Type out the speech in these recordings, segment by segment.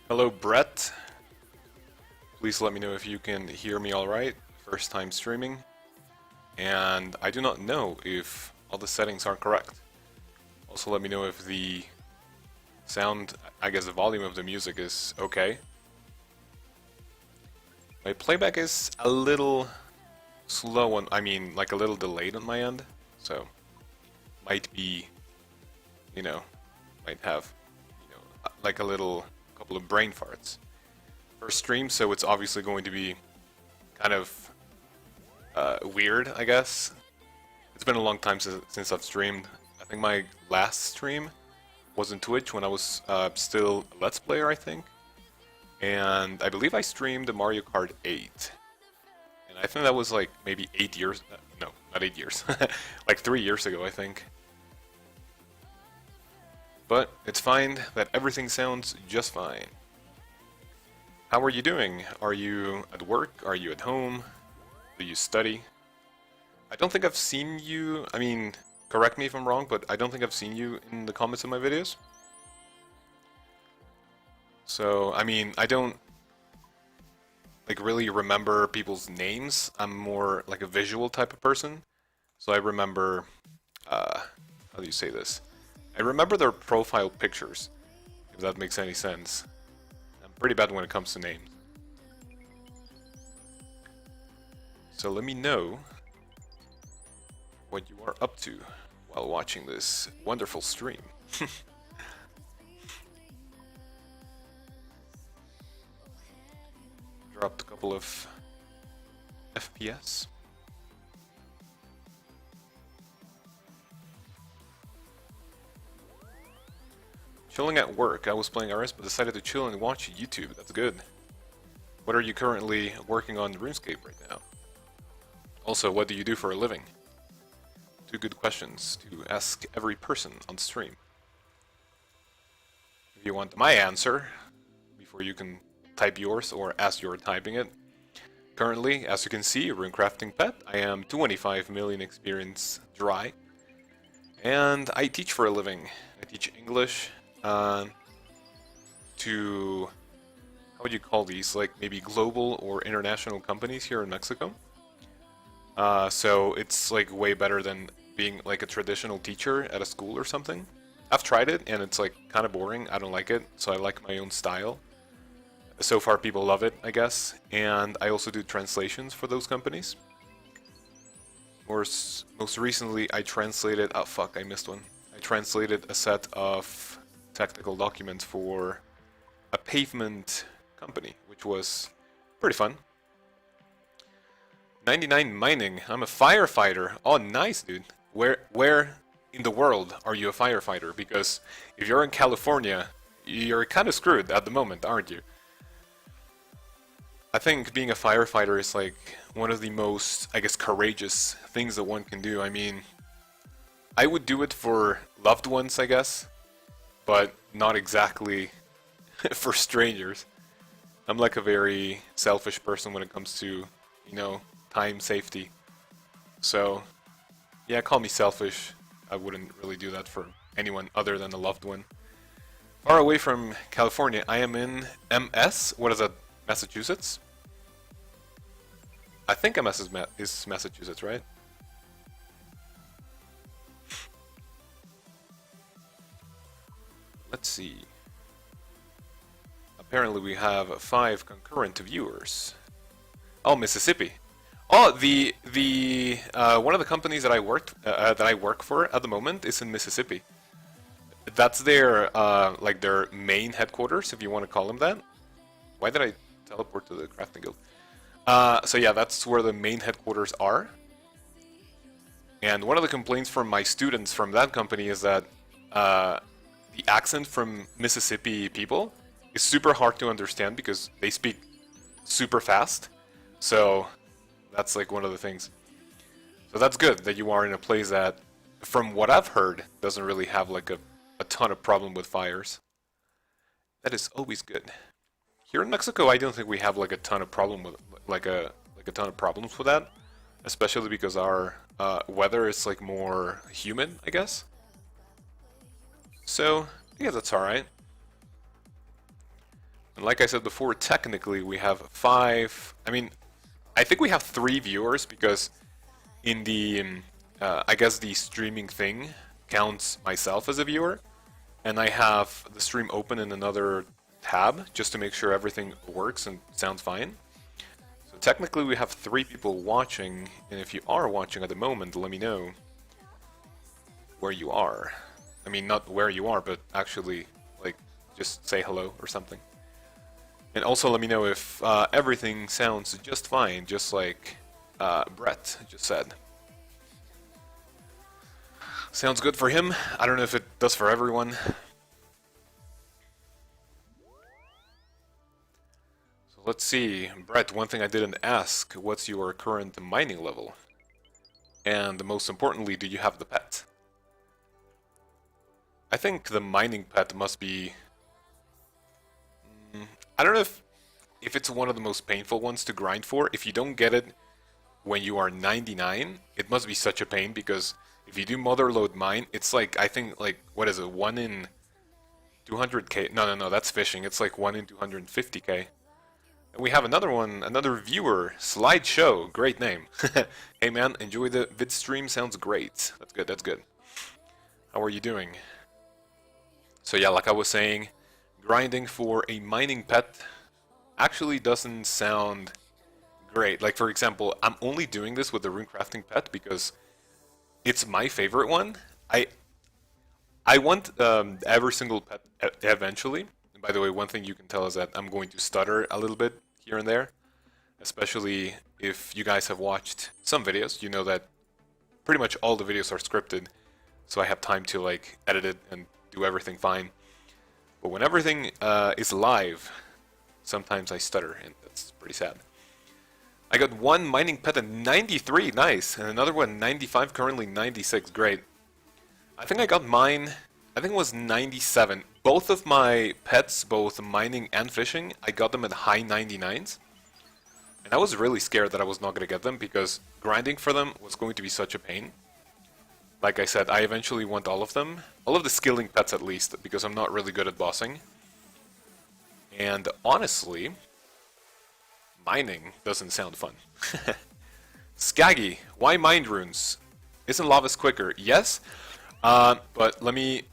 Hello, Brett. Please let me know if you can hear me alright. First time streaming. And I do not know if all the settings are correct. Also let me know if the sound, I guess the volume of the music is okay. My playback is a little slow on, like a little delayed on my end. So, might be, might have, like a little couple of brain farts. First stream, so it's obviously going to be kind of weird, I guess. It's been a long time since I've streamed. I think my last stream was on Twitch when I was still a Let's Player, I think. And I believe I streamed Mario Kart 8. And I think that was like maybe 8 years, no, not 8 years, like 3 years ago, I think. But it's fine that everything sounds just fine. How are you doing? Are you at work? Are you at home? Do you study? I don't think I've seen you, correct me if I'm wrong, but I don't think I've seen you in the comments of my videos. So, I don't like really remember people's names. I'm more like a visual type of person. So I remember, how do you say this? I remember their profile pictures, if that makes any sense. I'm pretty bad when it comes to names. So let me know what you are up to while watching this wonderful stream. Dropped a couple of FPS. Chilling at work. I was playing RS but decided to chill and watch YouTube. That's good. What are you currently working on RuneScape right now? Also, what do you do for a living? Two good questions to ask every person on stream. If you want my answer, before you can type yours or as you're typing it. Currently, as you can see, runecrafting pet. I am 25 million experience dry. And I teach for a living. I teach English to, how would you call these, like maybe global or international companies here in Mexico. So it's like way better than being like a traditional teacher at a school or something. I've tried it and it's like kind of boring. I don't like it, so I like my own style. So far people love it, I guess. And I also do translations for those companies. Most recently I translated, oh fuck, I missed one. I translated a set of technical documents for a pavement company, which was pretty fun. 99 mining. I'm a firefighter. Oh, nice, dude. Where in the world are you a firefighter? Because if you're in California, you're kind of screwed at the moment, aren't you? I think being a firefighter is like one of the most, I guess, courageous things that one can do. I would do it for loved ones, I guess, but not exactly for strangers. I'm like a very selfish person when it comes to, time safety. So, yeah, call me selfish. I wouldn't really do that for anyone other than a loved one. Far away from California, I am in MS. What is that? Massachusetts? I think MS is Massachusetts, right? Let's see. Apparently we have 5 concurrent viewers. Oh, Mississippi. Oh, the one of the companies that I work for at the moment is in Mississippi. That's their like their main headquarters, if you want to call them that. Why did I teleport to the crafting guild? So yeah, that's where the main headquarters are. And one of the complaints from my students from that company is that the accent from Mississippi people is super hard to understand because they speak super fast. So that's like one of the things. So that's good that you are in a place that, from what I've heard, doesn't really have like a ton of problem with fires. That is always good. Here in Mexico, I don't think we have like a ton of problem with a ton of problems with that, especially because our weather is like more humid, I guess. So I guess that's all right. And like I said before, technically we have 5. I mean, I think we have 3 viewers because in the, I guess the streaming thing counts myself as a viewer, and I have the stream open in another tab just to make sure everything works and sounds fine. So technically we have 3 people watching, and if you are watching at the moment, let me know where you are. I mean, not where you are, but actually, like, just say hello or something. And also let me know if everything sounds just fine, just like Brett just said. Sounds good for him. I don't know if it does for everyone. So let's see. Brett, one thing I didn't ask, what's your current mining level? And most importantly, do you have the pet? I think the mining pet must be... I don't know if it's one of the most painful ones to grind for. If you don't get it when you are 99, it must be such a pain, because if you do motherload mine, it's like, I think, like, what is it, 1 in 200k? No, that's fishing. It's like 1 in 250k. And we have another one, another viewer, Slideshow, great name. Hey man, enjoy the vid stream, sounds great. That's good, that's good. How are you doing? So yeah, like I was saying, grinding for a mining pet actually doesn't sound great. Like, for example, I'm only doing this with the rune crafting pet because it's my favorite one. I want every single pet eventually. And by the way, one thing you can tell is that I'm going to stutter a little bit here and there, especially if you guys have watched some videos. You know that pretty much all the videos are scripted, so I have time to like edit it and do everything fine. But when everything is live, sometimes I stutter, and that's pretty sad. I got one mining pet at 93, nice, and another one 95, currently 96, great. I think I got mine, I think it was 97. Both of my pets, both mining and fishing, I got them at high 99s. And I was really scared that I was not going to get them, because grinding for them was going to be such a pain. Like I said, I eventually want all of them. All of the skilling pets at least, because I'm not really good at bossing. And honestly, mining doesn't sound fun. Skaggy, why mind runes? Isn't Lavas quicker? Yes, but let me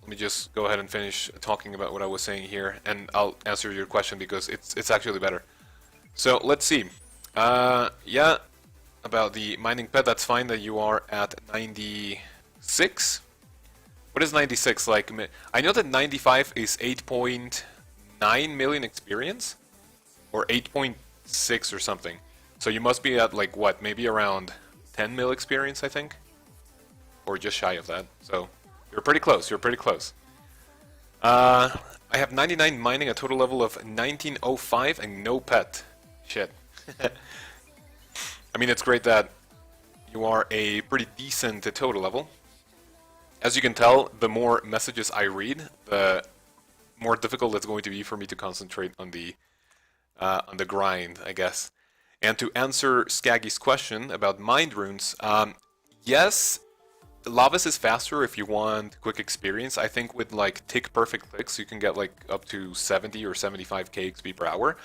just go ahead and finish talking about what I was saying here, and I'll answer your question because it's actually better. So let's see. Yeah, about the mining pet, that's fine that you are at 96. What is 96 like? I know that 95 is 8.9 million experience, or 8.6 or something. So you must be at like what, maybe around 10 mil experience, I think, or just shy of that. So you're pretty close. You're pretty close. I have 99 mining, a total level of 1905, and no pet. Shit. I mean, it's great that you are a pretty decent total level. As you can tell, the more messages I read, the more difficult it's going to be for me to concentrate on the grind, I guess. And to answer Skaggy's question about mind runes, yes, Lavas is faster if you want quick experience. I think with like tick perfect clicks, you can get like up to 70 or 75k XP per hour.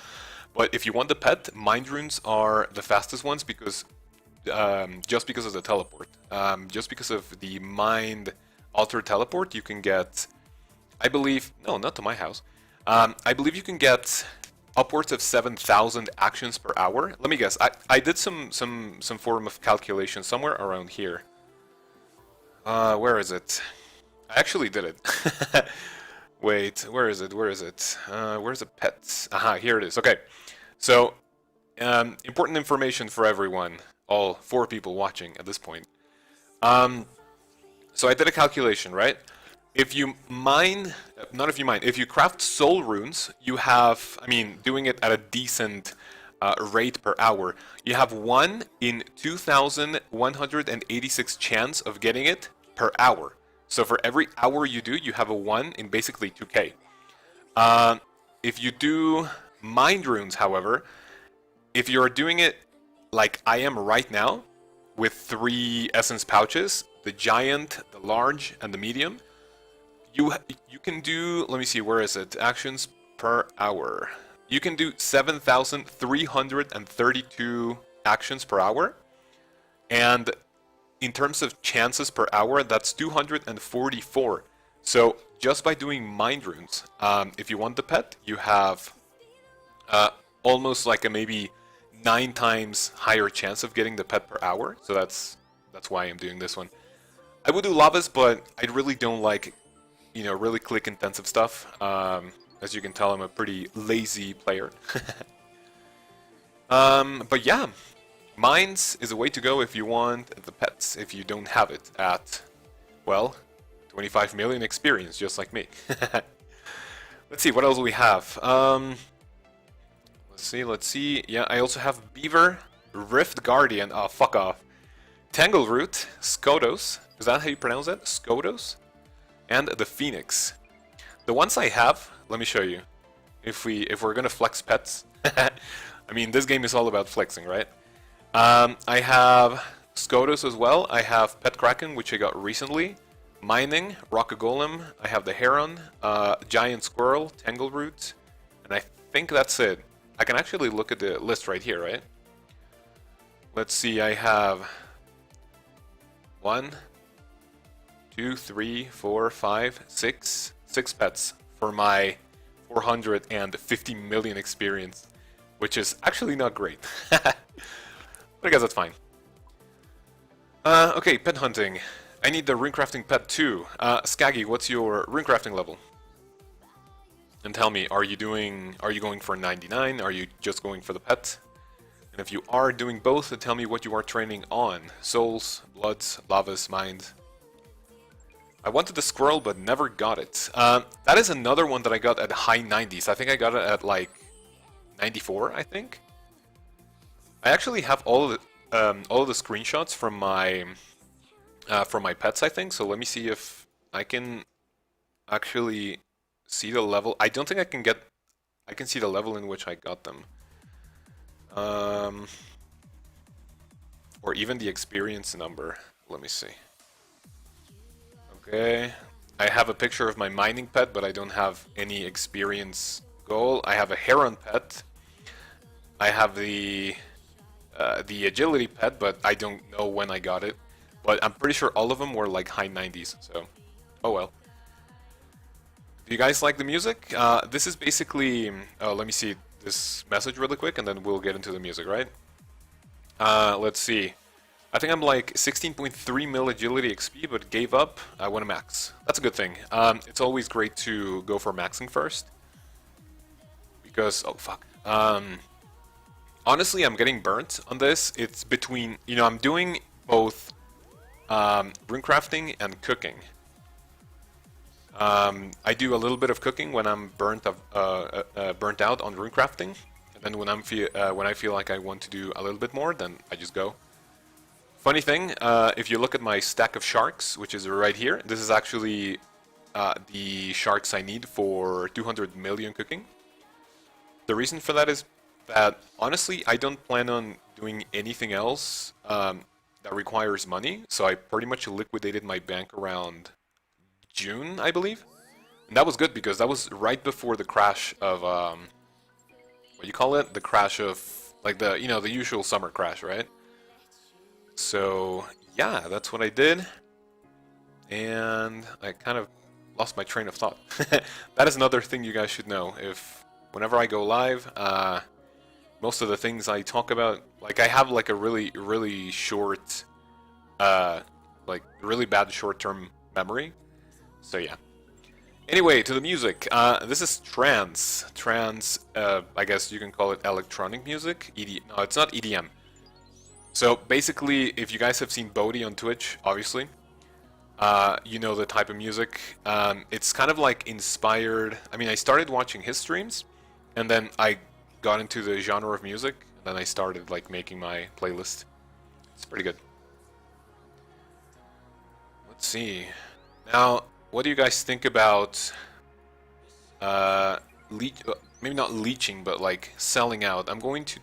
But if you want the pet, mind runes are the fastest ones because just because of the teleport. Just because of the mind alter teleport, you can get, I believe, no, not to my house. I believe you can get upwards of 7,000 actions per hour. Let me guess. I did some form of calculation somewhere around here. Where is it? I actually did it. Wait, where is it? Where is it? Where's the pets? Aha, here it is. Okay. So, important information for everyone, all 4 people watching at this point. So I did a calculation, right? If you mine, not if you mine, if you craft soul runes, you have, I mean, doing it at a decent rate per hour, you have 1 in 2,186 chance of getting it per hour. So for every hour you do, you have a 1 in basically 2k. If you do mind runes, however, if you're doing it like I am right now, with 3 essence pouches, the giant, the large, and the medium, you can do, let me see, where is it? Actions per hour. You can do 7,332 actions per hour. And in terms of chances per hour, that's 244. So just by doing mind runes, if you want the pet, you have almost like a maybe 9 times higher chance of getting the pet per hour. So that's why I'm doing this one. I would do lavas, but I really don't like, really click intensive stuff. As you can tell, I'm a pretty lazy player. But yeah, mines is a way to go if you want the pets, if you don't have it at, well, 25 million experience, just like me. Let's see, what else do we have? Let's see. Yeah, I also have Beaver, Rift Guardian, oh, fuck off. Tangleroot, Skodos, is that how you pronounce it? Skodos? And the Phoenix. The ones I have, let me show you. If we're gonna flex pets. I mean, this game is all about flexing, right? I have Skodos as well. I have Pet Kraken, which I got recently. Mining, Rock Golem. I have the Heron, Giant Squirrel, Tangleroot, and I think that's it. I can actually look at the list right here, right? Let's see, I have 1, 2, 3, 4, 5, 6 pets for my 450 million experience, which is actually not great. But I guess that's fine. Okay, pet hunting. I need the runecrafting pet too. Skaggy, what's your runecrafting level? And tell me, are you going for 99? Are you just going for the pet? And if you are doing both, then tell me what you are training on. Souls, bloods, lavas, mind. I wanted the squirrel, but never got it. That is another one that I got at high 90s. I think I got it at like 94, I think. I actually have all of the screenshots from my pets, I think. So let me see if I can actually see the level. I don't think I can see the level in which I got them. Or even the experience number. Let me see. Okay, I have a picture of my mining pet, but I don't have any experience goal. I have a heron pet. I have the agility pet, but I don't know when I got it. But I'm pretty sure all of them were like high 90s, so oh well. Do you guys like the music? This is basically, let me see this message really quick, and then we'll get into the music, right? Let's see. I think I'm like 16.3 mil agility XP, but gave up. I want to max. That's a good thing. It's always great to go for maxing first. Because, oh fuck. Honestly, I'm getting burnt on this. It's between, I'm doing both runecrafting and cooking. I do a little bit of cooking when I'm burnt out on runecrafting. And then when I feel like I want to do a little bit more, then I just go. Funny thing, if you look at my stack of sharks, which is right here, this is actually the sharks I need for 200 million cooking. The reason for that is that, honestly, I don't plan on doing anything else that requires money, so I pretty much liquidated my bank around June, I believe. And that was good because that was right before the crash of, what do you call it? The crash of, like the usual summer crash, right? So, yeah, that's what I did. And I kind of lost my train of thought. That is another thing you guys should know. Whenever I go live, most of the things I talk about, like I have like a really short, like really bad short-term memory. So yeah. Anyway, to the music. This is trance. Trance, I guess you can call it electronic music. No, it's not EDM. So basically, if you guys have seen Bodhi on Twitch, obviously, you know the type of music. It's kind of like inspired. I mean, I started watching his streams, and then I got into the genre of music, and then I started like making my playlist. It's pretty good. Let's see. Now, what do you guys think about maybe not leeching, but like selling out? I'm going to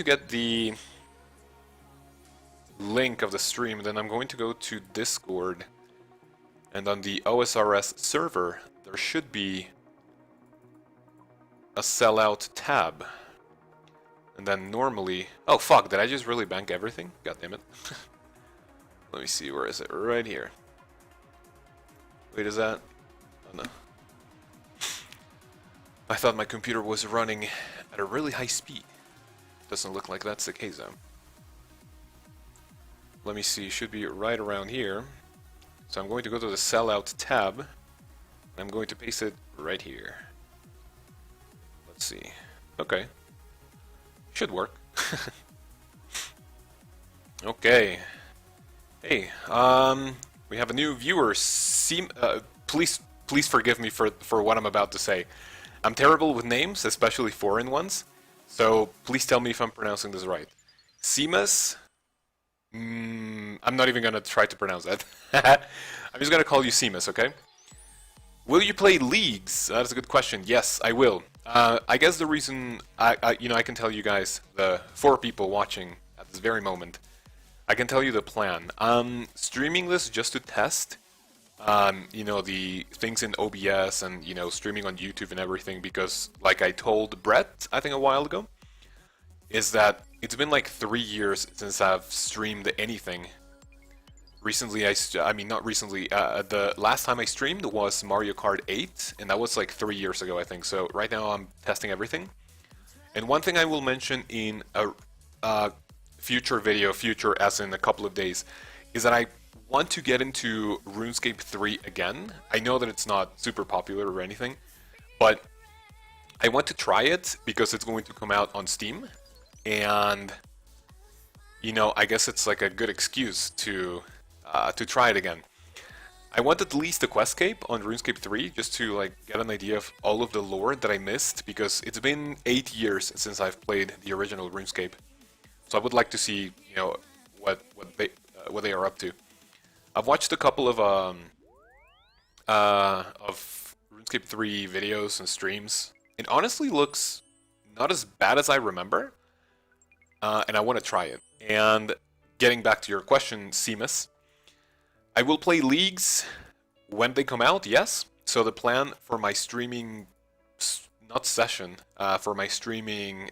get the link of the stream, then I'm going to go to Discord, and on the OSRS server there should be a sellout tab. And then normally... Oh, fuck, did I just really bank everything? God damn it. Let me see, where is it? Right here. Wait, is that... Oh, no. I thought my computer was running at a really high speed. Doesn't look like that's the case, though. Let me see, should be right around here. So I'm going to go to the sellout tab. And I'm going to paste it right here. Let's see. Okay. Should work. Okay. Hey, we have a new viewer. Please forgive me for what I'm about to say. I'm terrible with names, especially foreign ones. So please tell me if I'm pronouncing this right. Seamus. I'm not even gonna try to pronounce that. I'm just gonna call you Seamus, okay? Will you play leagues? That's a good question. Yes, I will. I guess the reason I can tell you guys, the 4 people watching at this very moment, I can tell you the plan. Streaming this just to test, the things in OBS and, streaming on YouTube and everything, because like I told Brett, I think a while ago, is that it's been like 3 years since I've streamed anything. Recently, not recently, the last time I streamed was Mario Kart 8, and that was like 3 years ago, I think. So right now I'm testing everything. And one thing I will mention in a future video, future as in a couple of days, is that I want to get into RuneScape 3 again. I know that it's not super popular or anything, but I want to try it because it's going to come out on Steam. And, I guess it's like a good excuse to try it again. I want at least a Questscape on RuneScape 3 just to like get an idea of all of the lore that I missed, because it's been 8 years since I've played the original RuneScape. So I would like to see, what they are up to. I've watched a couple of RuneScape 3 videos and streams. It honestly looks not as bad as I remember, and I want to try it. And getting back to your question, Seamus, I will play leagues when they come out, yes. So the plan for my streaming, not session, for my streaming,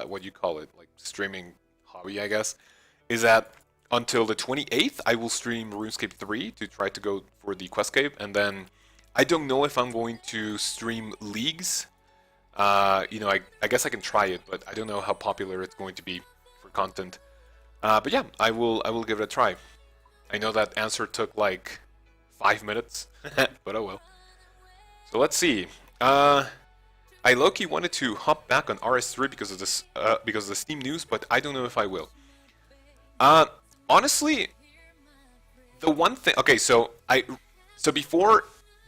what you call it, like streaming hobby, I guess, is that until the 28th, I will stream RuneScape 3 to try to go for the Questscape, and then I don't know if I'm going to stream leagues. I guess I can try it, but I don't know how popular it's going to be for content. But yeah, I will give it a try. I know that answer took like 5 minutes, but oh well. So let's see. I low-key wanted to hop back on RS3 because of this, because of the Steam news, but I don't know if I will. Honestly, the one thing. Okay, so before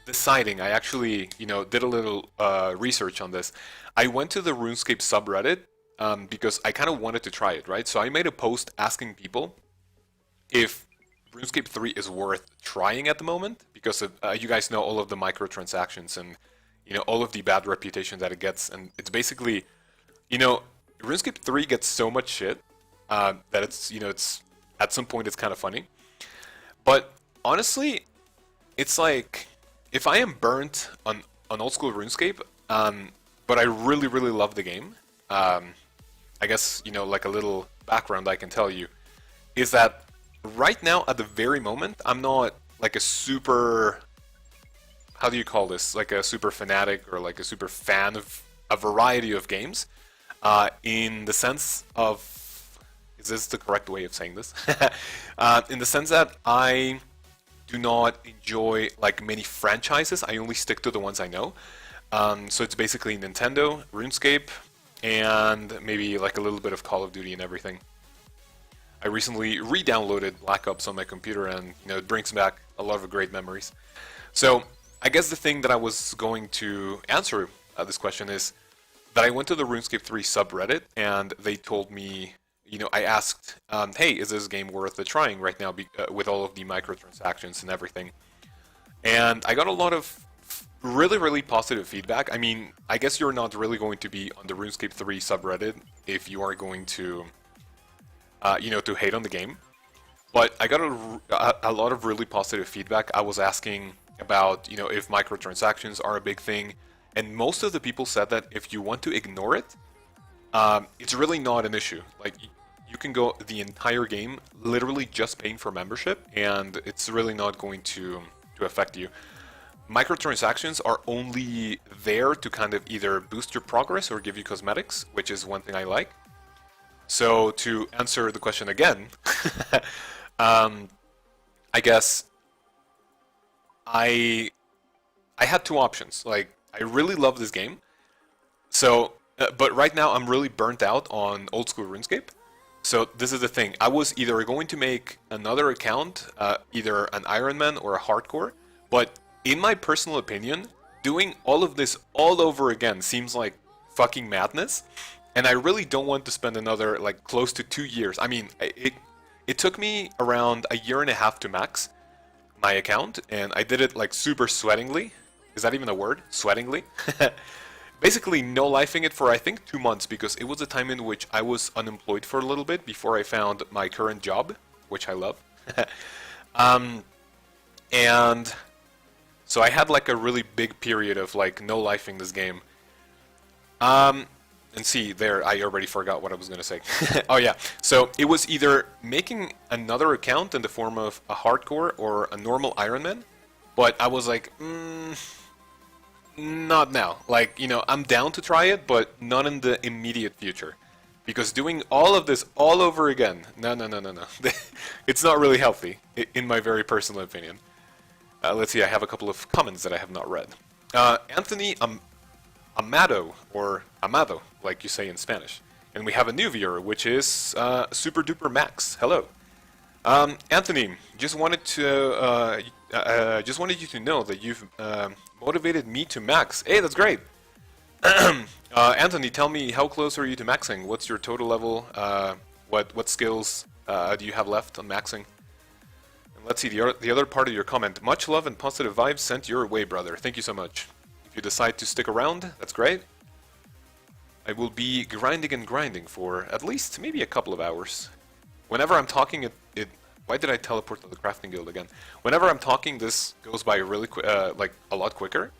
deciding, I actually did a little research on this. I went to the RuneScape subreddit because I kind of wanted to try it, right? So I made a post asking people if RuneScape 3 is worth trying at the moment, because of, you guys know all of the microtransactions and all of the bad reputation that it gets, and it's basically RuneScape 3 gets so much shit that it's at some point it's kind of funny. But honestly, it's like if I am burnt on old school RuneScape, but I really love the game, I guess like a little background I can tell you is that right now, at the very moment, I'm not like a super, how do you call this? Like a super fanatic or like a super fan of a variety of games. In the sense of, is this the correct way of saying this? In the sense that I do not enjoy like many franchises. I only stick to the ones I know. So it's basically Nintendo, RuneScape, and maybe like a little bit of Call of Duty and everything. I recently re-downloaded Black Ops on my computer, and it brings back a lot of great memories. So I guess the thing that I was going to answer this question is that I went to the RuneScape 3 subreddit, and they told me, I asked, hey, is this game worth trying right now with all of the microtransactions and everything? And I got a lot of really positive feedback. I mean, I guess you're not really going to be on the RuneScape 3 subreddit if you are going to to hate on the game. But I got a lot of really positive feedback. I was asking about, if microtransactions are a big thing, And most of the people said that if you want to ignore it, it's really not an issue. Like, you can go the entire game literally just paying for membership, and it's really not going to affect you. Microtransactions are only there to kind of either boost your progress or give you cosmetics, which is one thing I like. So to answer the question again, I guess I had two options. Like, I really love this game, so but right now I'm really burnt out on old school RuneScape. So this is the thing. I was either going to make another account, either an Ironman or a hardcore, but in my personal opinion, doing all of this all over again seems like fucking madness, and I really don't want to spend another like close to 2 years. I mean, it took me around a year and a half to max my account, and I did it like super sweatingly. Is that even a word? Sweatingly? Basically no lifing it for I think 2 months, because it was a time in which I was unemployed for a little bit before I found my current job, which I love. And so I had like a really big period of like no lifing this game. And see, there, I already forgot what I was going to say. Oh yeah, so it was either making another account in the form of a hardcore or a normal Ironman, but I was like, not now. Like, you know, I'm down to try it, but not in the immediate future. Because doing all of this all over again, no. It's not really healthy, in my very personal opinion. Let's see, I have a couple of comments that I have not read. Anthony Amado, or Amado, like you say in Spanish. And we have a new viewer, which is Super Duper Max. Hello. Anthony, just wanted you to know that you've motivated me to max. Hey, that's great. Anthony, tell me, how close are you to maxing? What's your total level? What skills do you have left on maxing? And let's see the other part of your comment. Much love and positive vibes sent your way, brother. Thank you so much. If you decide to stick around, that's great. I will be grinding and grinding for at least maybe a couple of hours. Whenever I'm talking, why did I teleport to the crafting guild again? Whenever I'm talking, this goes by really like a lot quicker.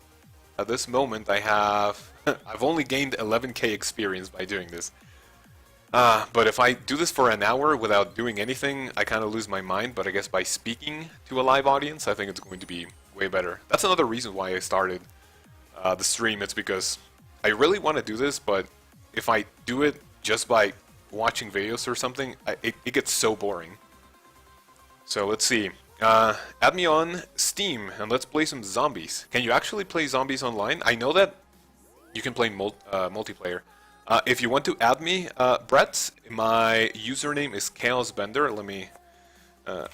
At this moment, I've only gained 11k experience by doing this. But if I do this for an hour without doing anything, I kind of lose my mind. But I guess by speaking to a live audience, I think it's going to be way better. That's another reason why I started the stream. It's because I really want to do this, but if I do it just by watching videos or something, it gets so boring. So let's see. Add me on Steam and let's play some zombies. Can you actually play zombies online? I know that you can play multiplayer. If you want to add me, Brett, my username is Kaoz Bender. Let me. There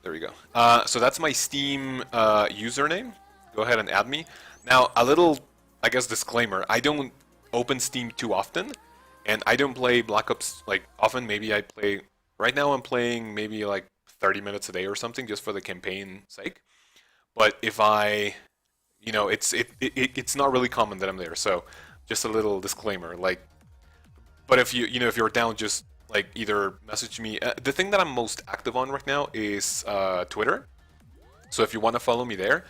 we go. So that's my Steam username. Go ahead and add me. Now, a little, I guess, disclaimer. I don't open Steam too often, and I don't play Black Ops like often. Maybe I play. Right now, I'm playing maybe like 30 minutes a day or something, just for the campaign sake. But if I, you know, it's not really common that I'm there. So, just a little disclaimer. Like, but if if you're down, just like either message me. The thing that I'm most active on right now is Twitter. So if you want to follow me there.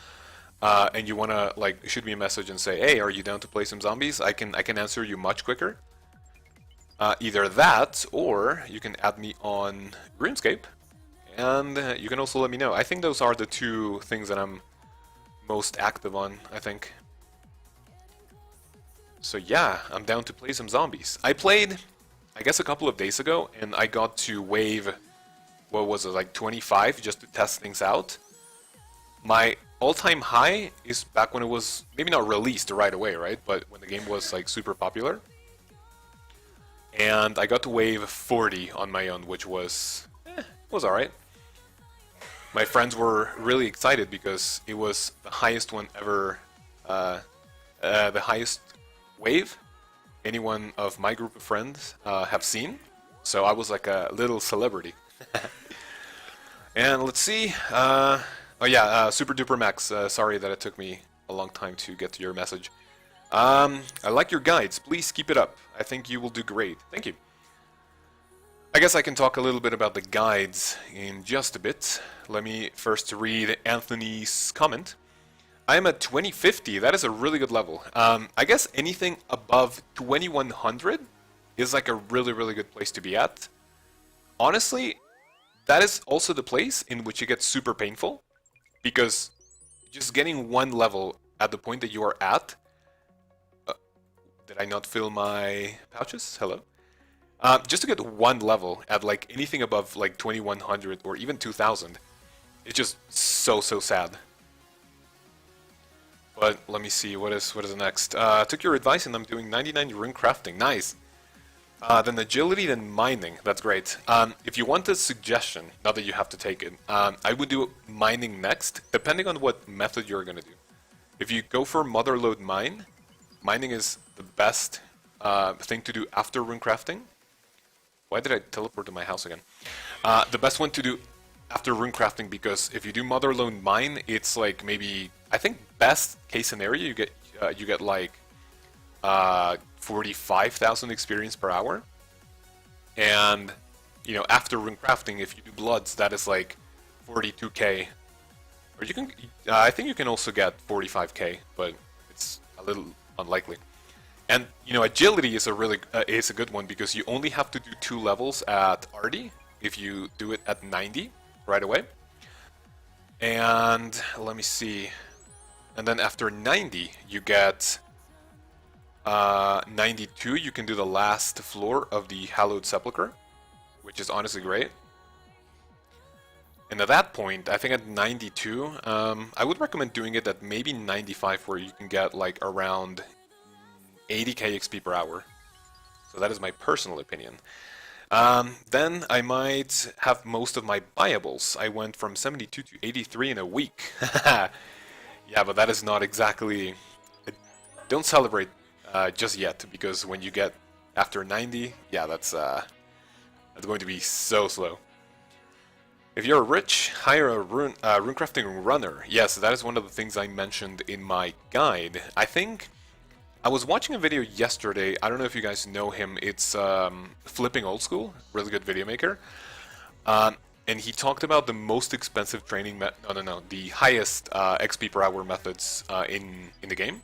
And you want to like shoot me a message and say, hey, are you down to play some zombies? I can answer you much quicker. Either that, or you can add me on RuneScape, and you can also let me know. I think those are the two things that I'm most active on, I think. So yeah, I'm down to play some zombies. I played, I guess, a couple of days ago, and I got to wave, what was it, like 25, just to test things out. My all-time high is back when it was maybe not released right away, right? But when the game was like super popular. And I got to wave 40 on my own, which was alright. My friends were really excited because it was the highest one ever, the highest wave anyone of my group of friends have seen. So I was like a little celebrity. And let's see. Oh yeah, Super Duper Max, sorry that it took me a long time to get to your message. I like your guides, please keep it up. I think you will do great. Thank you. I guess I can talk a little bit about the guides in just a bit. Let me first read Anthony's comment. I'm at 2050. That is a really good level. I guess anything above 2100 is like a really, really good place to be at. Honestly, that is also the place in which it gets super painful, because just getting one level at the point that you are at. Did I not fill my pouches? Hello? Just to get one level at like anything above like 2100 or even 2000, it's just so sad. But let me see, what is next? Took your advice and I'm doing 99 rune crafting. Nice. Then agility, then mining. That's great. If you want a suggestion, not that you have to take it, I would do mining next, depending on what method you're gonna do. If you go for motherlode mine, mining is the best thing to do after rune crafting. Why did I teleport to my house again? The best one to do after rune crafting, because if you do motherlode mine, it's like maybe, I think best case scenario, you get like 45,000 experience per hour. And you know, after rune crafting, if you do bloods, that is like 42k. Or you can, I think you can also get 45k, but it's a little unlikely. And you know, agility is a good one, because you only have to do 2 levels at Arty if you do it at 90 right away. And let me see. And then after 90, you get 92. You can do the last floor of the Hallowed Sepulchre, which is honestly great. And at that point, I think at 92, I would recommend doing it at maybe 95, where you can get like around 80k XP per hour. So that is my personal opinion. Then I might have most of my buyables. I went from 72 to 83 in a week. Yeah, but that is not exactly... Don't celebrate just yet, because when you get after 90, yeah, that's going to be so slow. If you're rich, hire a runecrafting runner. Yes, that is one of the things I mentioned in my guide. I think I was watching a video yesterday. I don't know if you guys know him. It's Flipping Old School, really good video maker. And he talked about the most expensive training the highest XP per hour methods in the game.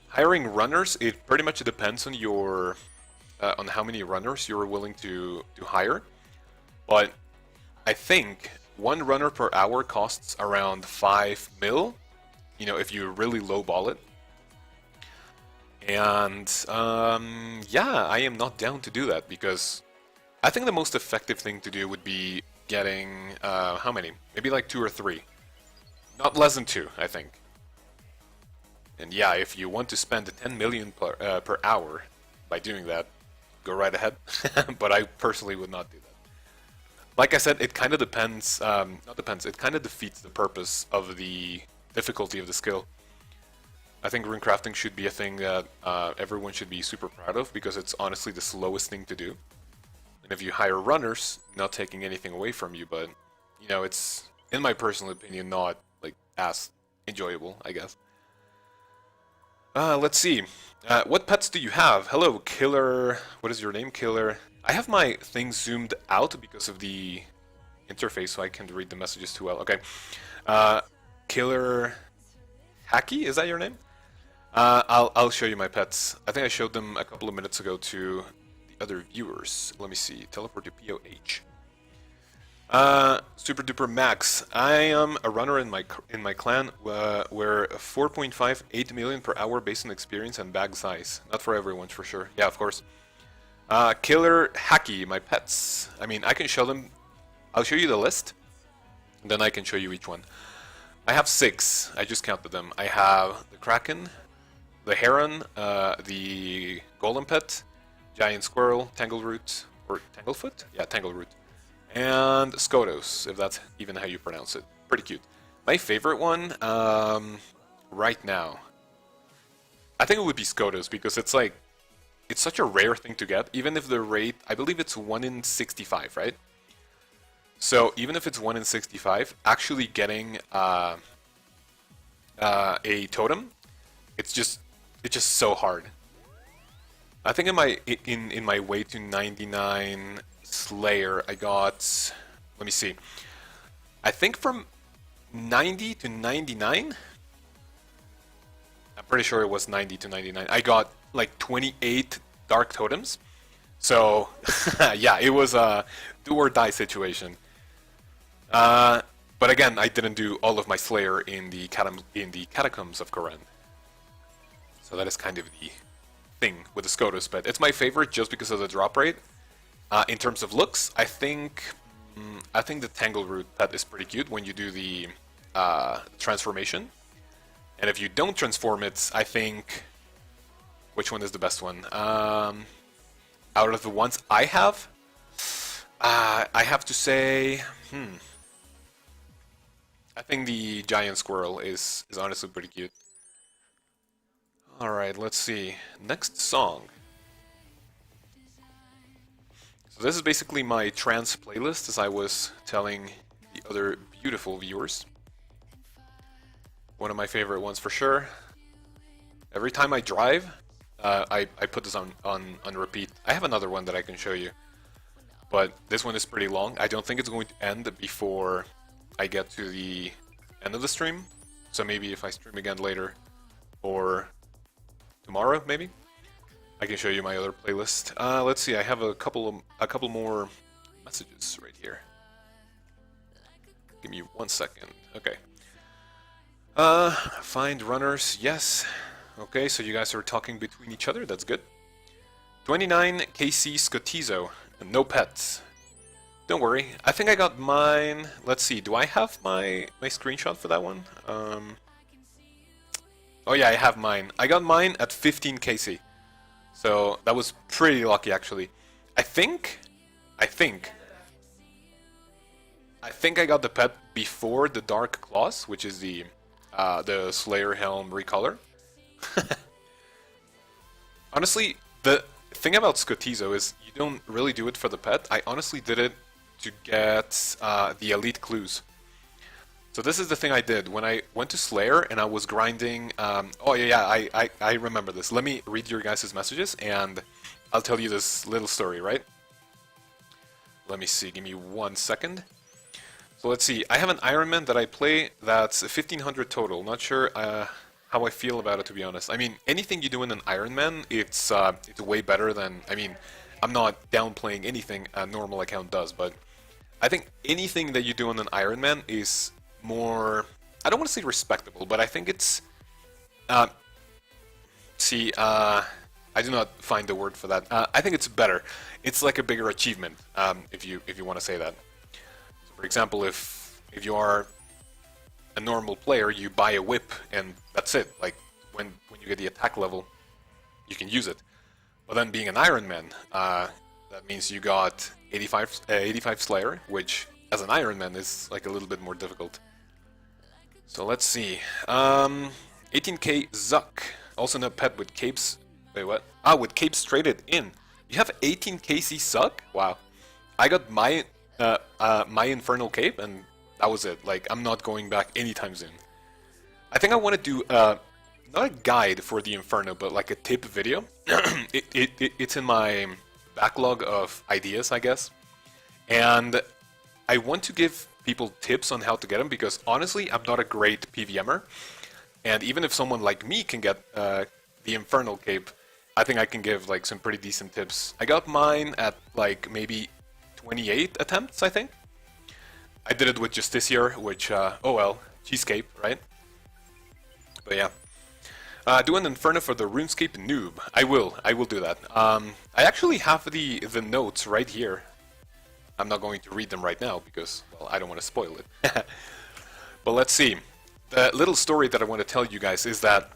Hiring runners, it pretty much depends on your on how many runners you're willing to hire. But I think 1 runner per hour costs around 5 mil, you know, if you really lowball it. And yeah, I am not down to do that, because I think the most effective thing to do would be getting, how many? Maybe like 2 or 3. Not less than 2, I think. And yeah, if you want to spend 10 million per hour by doing that, go right ahead. But I personally would not do that. Like I said, it kind of depends, it kind of defeats the purpose of the difficulty of the skill. I think runecrafting should be a thing that everyone should be super proud of, because it's honestly the slowest thing to do. And if you hire runners, not taking anything away from you, but, you know, it's, in my personal opinion, not, like, as enjoyable, I guess. Let's see. What pets do you have? Hello, Killer. What is your name, Killer? I have my thing zoomed out because of the interface, so I can't read the messages too well. Okay. Killer Hacky, is that your name? I'll show you my pets. I think I showed them a couple of minutes ago to the other viewers. Let me see. Teleport to POH. Super duper Max. I am a runner in my clan. We're 4.58 million per hour based on experience and bag size. Not for everyone, for sure. Yeah, of course. Killer Hacky, my pets. I mean, I can show them. I'll show you the list, and then I can show you each one. I have 6. I just counted them. I have the Kraken, the Heron, the Golem Pet, Giant Squirrel, Tangleroot, or Tanglefoot? Yeah, Tangleroot. And Skotos, if that's even how you pronounce it. Pretty cute. My favorite one, right now, I think it would be Skotos, because it's like, it's such a rare thing to get, even if the rate, I believe it's 1 in 65, right? So even if it's 1 in 65, actually getting a totem, it's just so hard. I think in my way to 99 Slayer, I got, let me see, I think from 90 to 99, I'm pretty sure it was 90 to 99. I got like 28 Dark Totems. So, yeah, it was a do or die situation. But again, I didn't do all of my Slayer in the Catacombs of Koran. So that is kind of the thing with the Scotus pet. It's my favorite just because of the drop rate. In terms of looks, I think the Tangleroot pet is pretty cute when you do the transformation. And if you don't transform it, I think... Which one is the best one? Out of the ones I have to say... I think the Giant Squirrel is honestly pretty cute. Alright, let's see. Next song. So this is basically my trance playlist, as I was telling the other beautiful viewers. One of my favorite ones for sure. Every time I drive, I put this on repeat. I have another one that I can show you, but this one is pretty long. I don't think it's going to end before I get to the end of the stream. So maybe if I stream again later, or tomorrow maybe, I can show you my other playlist. Let's see, I have a couple more messages right here. Give me 1 second. Okay. Find runners, yes. Okay, so you guys are talking between each other, that's good. 29 KC Scotizo, no pets. Don't worry, I think I got mine. Let's see, do I have my screenshot for that one? Oh yeah, I have mine. I got mine at 15 KC. So that was pretty lucky actually. I think I got the pet before the Dark Claws, which is the Slayer Helm recolor. Honestly, the thing about Scotizo is you don't really do it for the pet. I honestly did it to get the elite clues. So this is the thing I did when I went to Slayer and I was grinding. Oh yeah, I remember this. Let me read your guys' messages and I'll tell you this little story, right? Let me see, give me 1 second. So let's see, I have an Ironman that I play that's 1500 total. Not sure how I feel about it, to be honest. I mean, anything you do in an Ironman, it's way better than... I mean, I'm not downplaying anything a normal account does, but I think anything that you do in an Ironman is more... I don't want to say respectable, but I think it's... I do not find the word for that. I think it's better. It's like a bigger achievement, if you want to say that. So for example, if you are a normal player, you buy a whip and that's it. Like when you get the attack level, you can use it. But then being an Ironman, that means you got 85 Slayer, which as an Ironman is like a little bit more difficult. So let's see. 18k Zuck, also no pet with capes. Wait, what? Ah, with capes traded in. You have 18k Zuck? Wow. I got my Infernal Cape and that was it. Like, I'm not going back anytime soon. I think I want to do, not a guide for the Inferno, but like a tip video. It's in my backlog of ideas, I guess. And I want to give people tips on how to get them, because honestly, I'm not a great PVMer. And even if someone like me can get the Infernal Cape, I think I can give like some pretty decent tips. I got mine at like maybe 28 attempts, I think. I did it with Justiciar, which, oh well, cheesecake, right? But yeah. Do an Inferno for the RuneScape noob. I will do that. I actually have the notes right here. I'm not going to read them right now because, well, I don't want to spoil it. But let's see. The little story that I want to tell you guys is that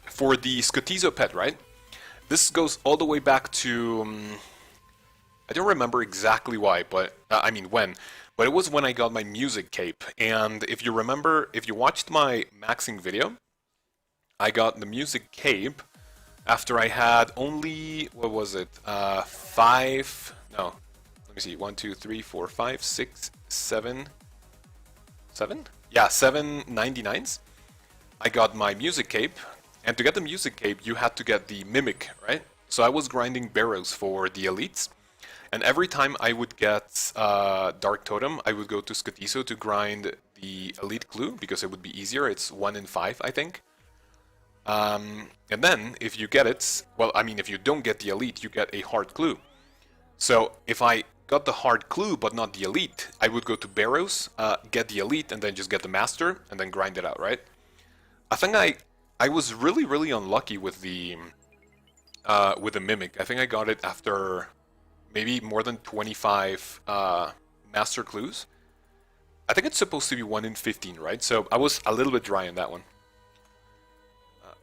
for the Scotizo pet, right? This goes all the way back to... I don't remember exactly why, but I mean when. But it was when I got my music cape. And if you remember, if you watched my maxing video, I got the music cape after I had only, what was it, 5, no, let me see, 1, 2, 3, 4, 5, 6, 7, 7? Yeah, 7 99s. I got my music cape, and to get the music cape, you had to get the mimic, right? So I was grinding barrows for the elites, and every time I would get Dark Totem, I would go to Scotizo to grind the elite clue, because it would be easier. It's 1 in 5, I think. And then if you get it, well, I mean, if you don't get the elite, you get a hard clue. So if I got the hard clue but not the elite, I would go to Barrows, get the elite, and then just get the master, and then grind it out, right? I think I was really unlucky with the mimic. I think I got it after maybe more than 25 master clues. I think it's supposed to be 1 in 15, right? So I was a little bit dry on that one.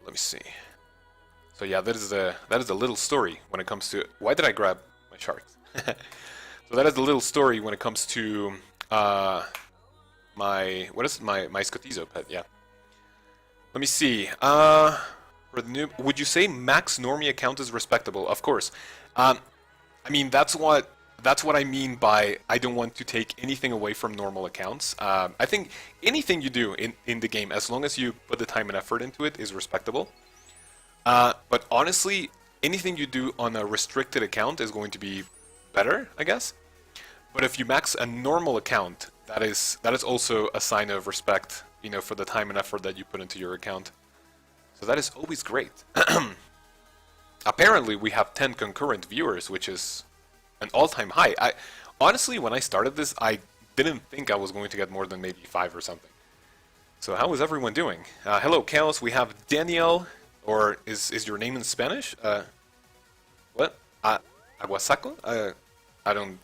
Let me see. So yeah, that is the little story when it comes to why did I grab my sharks? So that is the little story when it comes to my Scotizo pet. Yeah. Let me see. For the new, would you say max normie account is respectable? Of course. I mean that's what I mean by I don't want to take anything away from normal accounts. I think anything you do in the game, as long as you put the time and effort into it, is respectable. But honestly, anything you do on a restricted account is going to be better, I guess. But if you max a normal account, that is also a sign of respect, you know, for the time and effort that you put into your account. So that is always great. Apparently, we have 10 concurrent viewers, which is an all-time high. Honestly, when I started this, I didn't think I was going to get more than maybe 5 or something. So how is everyone doing? Hello, Kaoz. We have Daniel, or is your name in Spanish? What? Aguasaco? I don't...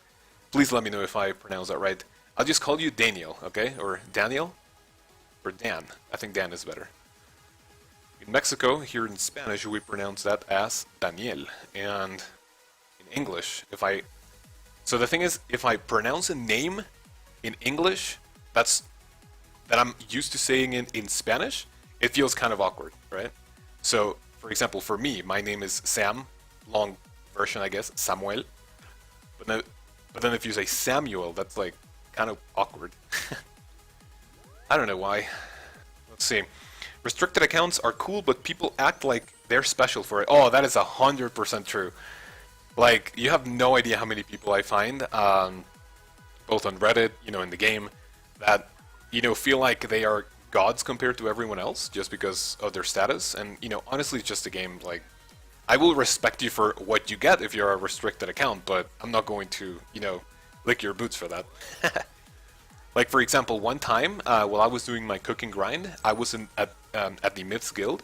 Please let me know if I pronounce that right. I'll just call you Daniel, okay? Or Daniel? Or Dan. I think Dan is better. In Mexico, here in Spanish, we pronounce that as Daniel. And in English, so the thing is, if I pronounce a name in English that I'm used to saying it in Spanish, it feels kind of awkward, right? So, for example, for me, my name is Sam, long version, I guess, Samuel. But then if you say Samuel, that's like kind of awkward. I don't know why. Let's see. Restricted accounts are cool, but people act like they're special for it. Oh, that is 100% true. Like, you have no idea how many people I find, both on Reddit, you know, in the game, that, you know, feel like they are gods compared to everyone else just because of their status. And, you know, honestly, it's just a game. Like, I will respect you for what you get if you're a restricted account, but I'm not going to, you know, lick your boots for that. Like, for example, one time, while I was doing my cooking grind, I was at the Myths Guild,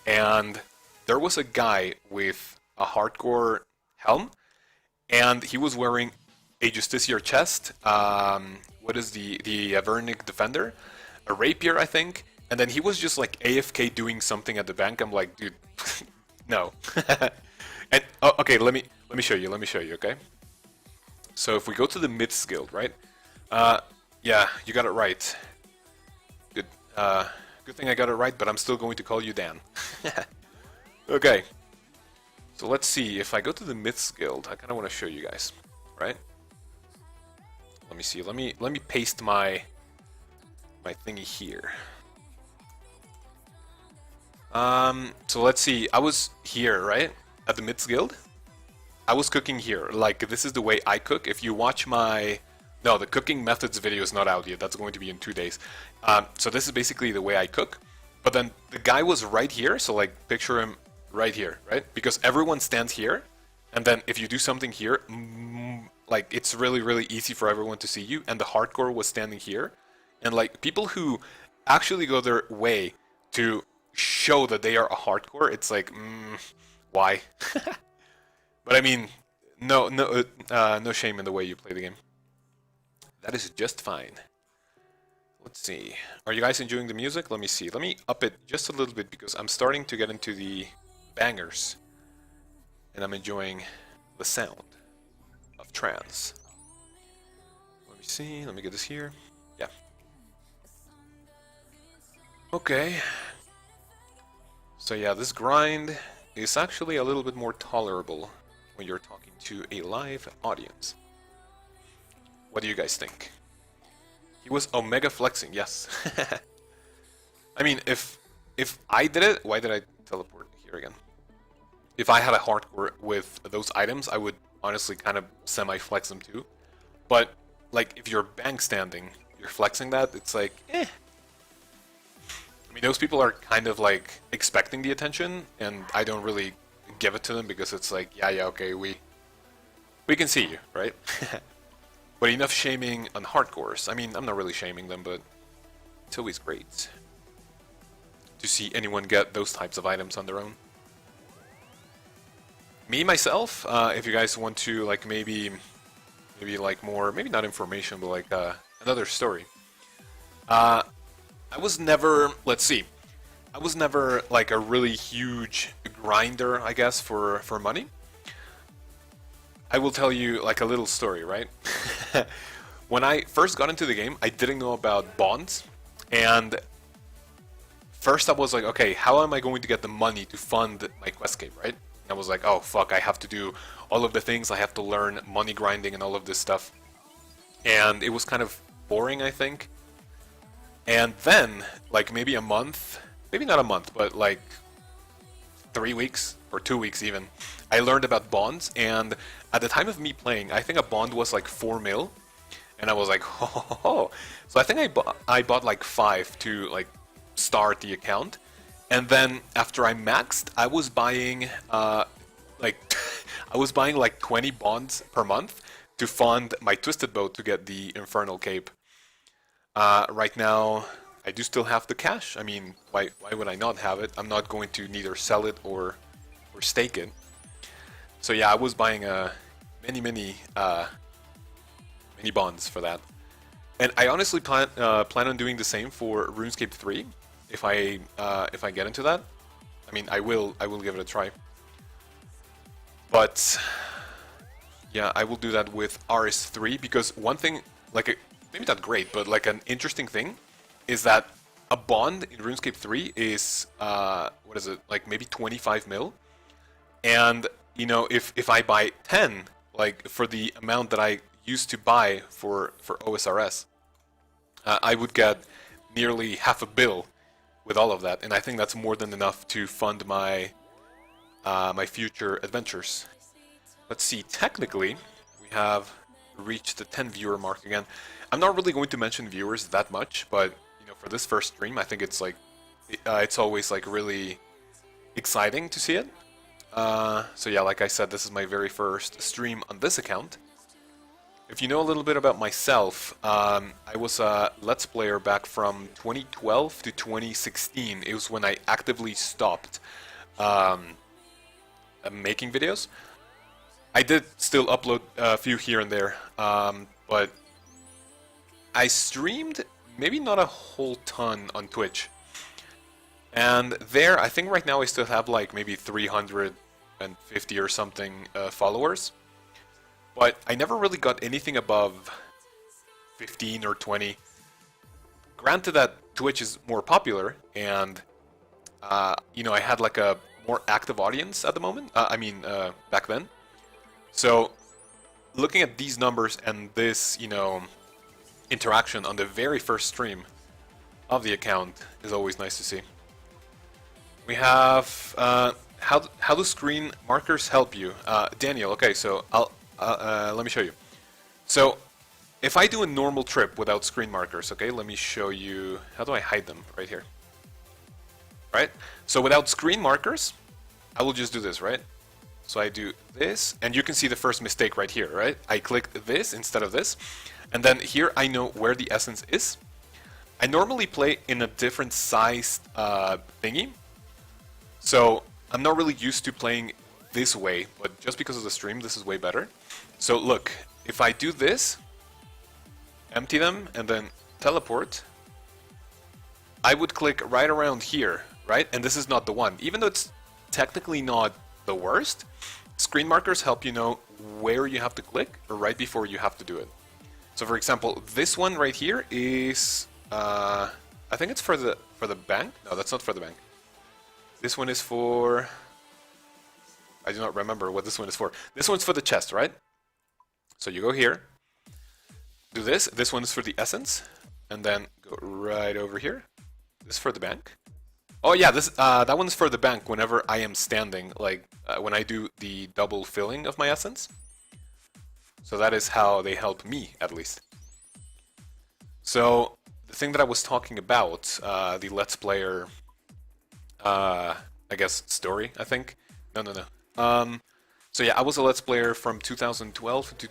and there was a guy with a hardcore helm, and he was wearing a Justiciar chest, what is the Avernic Defender, a rapier, I think, and then he was just like AFK doing something at the bank. I'm like, dude, no. And okay, let me show you. Okay. So if we go to the Myths Guild, right? Yeah, you got it right. Good. Good thing I got it right, but I'm still going to call you Dan. Okay. So let's see. If I go to the Myths Guild, I kind of want to show you guys, right? Let me see. Let me paste my thingy here. So let's see. I was here, right, at the Myths Guild. I was cooking here. Like, this is the way I cook. If you watch my... No, the cooking methods video is not out yet. That's going to be in 2 days. So this is basically the way I cook. But then the guy was right here. So, like, picture him right here, right? Because everyone stands here. And then if you do something here, like, it's really easy for everyone to see you. And the hardcore was standing here. And, like, people who actually go their way to show that they are a hardcore, it's like, why? But I mean, no shame in the way you play the game. That is just fine. Let's see. Are you guys enjoying the music? Let me see. Let me up it just a little bit because I'm starting to get into the bangers. And I'm enjoying the sound of trance. Let me see. Let me get this here. Yeah. Okay. So yeah, this grind is actually a little bit more tolerable when you're talking to a live audience. What do you guys think? He was omega flexing, yes. I mean, if I did it, why did I teleport here again? If I had a hardcore with those items, I would honestly kind of semi-flex them too. But, like, if you're bank standing, you're flexing that, it's like, eh. mean, those people are kind of like expecting the attention, and I don't really give it to them because it's like, yeah, okay, we can see you, right? But enough shaming on hardcores. I mean, I'm not really shaming them, but it's always great to see anyone get those types of items on their own. Me, myself, if you guys want to, like, maybe like more, maybe not information, but like another story. I was never, let's see, I was never like a really huge grinder, I guess, for money. I will tell you like a little story, right? When I first got into the game, I didn't know about bonds, and first I was like, okay, how am I going to get the money to fund my Questscape, right? And I was like, oh fuck, I have to do all of the things, I have to learn money grinding and all of this stuff. And it was kind of boring, I think. And then, like maybe a month, maybe not a month, but like 3 weeks or 2 weeks even, I learned about bonds. And at the time of me playing, I think a bond was like 4 mil, and I was like, ho. So I think I bought like 5 to like start the account, and then after I maxed, I was buying like I was buying like 20 bonds per month to fund my Twisted Boat to get the Infernal Cape. Right now, I do still have the cash. I mean, why would I not have it? I'm not going to neither sell it or stake it. So yeah, I was buying many bonds for that. And I honestly plan on doing the same for RuneScape 3 if I get into that. I mean, I will give it a try. But yeah, I will do that with RS3 because one thing, like maybe not great, but like an interesting thing is that a bond in RuneScape 3 is what is it, like maybe 25 mil, and you know, if I buy 10, like for the amount that I used to buy for OSRS, I would get nearly $500 million with all of that, and I think that's more than enough to fund my my future adventures. Let's see, technically we have reached the 10 viewer mark again. I'm not really going to mention viewers that much, but you know, for this first stream, I think it's like it's always like really exciting to see it. So yeah, like I said, this is my very first stream on this account. If you know a little bit about myself, I was a Let's Player back from 2012 to 2016. It was when I actively stopped making videos. I did still upload a few here and there, but I streamed maybe not a whole ton on Twitch. And there, I think right now I still have like maybe 350 or something followers. But I never really got anything above 15 or 20. Granted that Twitch is more popular, and you know, I had like a more active audience at the moment. Back then. So, looking at these numbers and this, you know, interaction on the very first stream of the account is always nice to see. We have how do screen markers help you, Daniel? Okay, so let me show you. So, if I do a normal trip without screen markers, okay, let me show you. How do I hide them? Right here. Right? So without screen markers, I will just do this, right? So I do this, and you can see the first mistake right here, right? I clicked this instead of this, and then here I know where the essence is. I normally play in a different sized thingy, so I'm not really used to playing this way, but just because of the stream, this is way better. So look, if I do this, empty them, and then teleport, I would click right around here, right? And this is not the one. Even though it's technically not the worst, screen markers help you know where you have to click or right before you have to do it. So for example, this one right here is, I think it's for the bank. No, that's not for the bank. This one is for, I do not remember what this one is for. This one's for the chest, right? So you go here, do this. This one is for the essence, and then go right over here. This is for the bank. Oh yeah, this that one's for the bank whenever I am standing, like when I do the double filling of my essence. So that is how they help me, at least. So the thing that I was talking about, the Let's Player, I guess, story, I think. No. So yeah, I was a Let's Player from 2012 to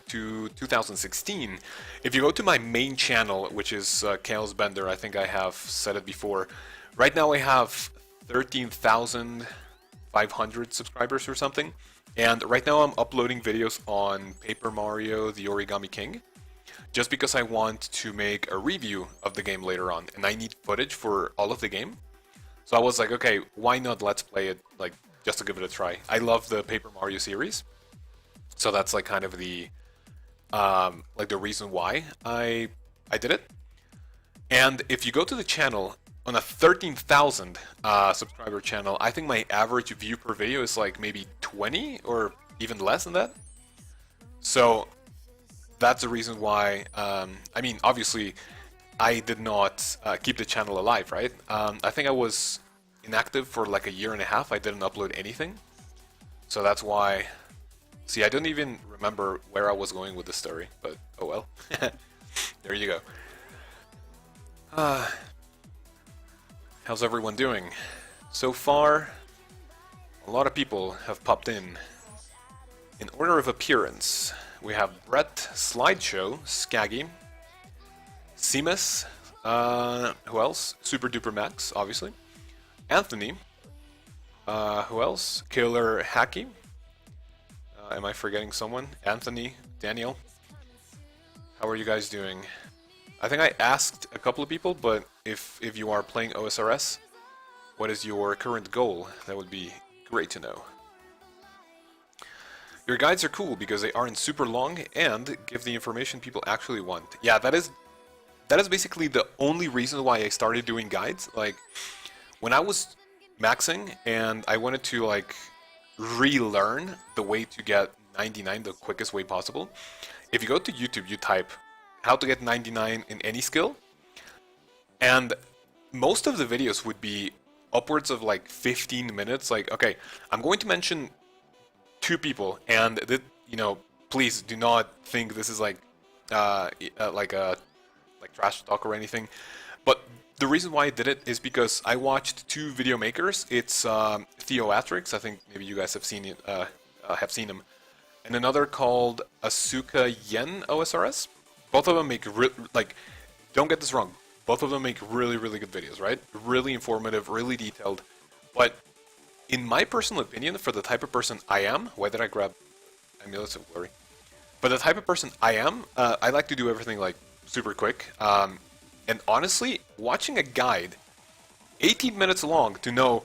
2016. If you go to my main channel, which is Kaoz Bender, I think I have said it before. Right now I have 13,500 subscribers or something. And right now I'm uploading videos on Paper Mario: The Origami King, just because I want to make a review of the game later on, and I need footage for all of the game. So I was like, okay, why not let's play it, like, just to give it a try. I love the Paper Mario series, so that's like kind of the like the reason why I did it. And if you go to the channel, on a 13,000 subscriber channel, I think my average view per video is like maybe 20 or even less than that. So that's the reason why, I mean, obviously, I did not keep the channel alive, right? I think I was inactive for like a year and a half. I didn't upload anything. So that's why... See, I don't even remember where I was going with the story, but oh well. There you go. How's everyone doing? So far, a lot of people have popped in. In order of appearance, we have Brett, Slideshow, Skaggy, Seamus, who else? Super Duper Max, obviously. Anthony, who else? Killer Hacky. Am I forgetting someone? Anthony, Daniel. How are you guys doing? I think I asked a couple of people, but if you are playing OSRS, what is your current goal? That would be great to know. Your guides are cool because they aren't super long and give the information people actually want. Yeah, that is basically the only reason why I started doing guides. Like, when I was maxing and I wanted to like relearn the way to get 99 the quickest way possible, if you go to YouTube, you type how to get 99 in any skill, and most of the videos would be upwards of like 15 minutes. Like, okay, I'm going to mention 2 people, and you know, please do not think this is like like trash talk or anything. But the reason why I did it is because I watched 2 video makers. It's Theoatrix, I think maybe you guys have seen it, have seen him, and another called Asuka Yen OSRS. Both of them make like, don't get this wrong, both of them make really good videos, right? Really informative, really detailed. But in my personal opinion, for the type of person I am, why did I grab Amulets of Glory? But the type of person I am, I like to do everything like super quick. And honestly, watching a guide 18 minutes long to know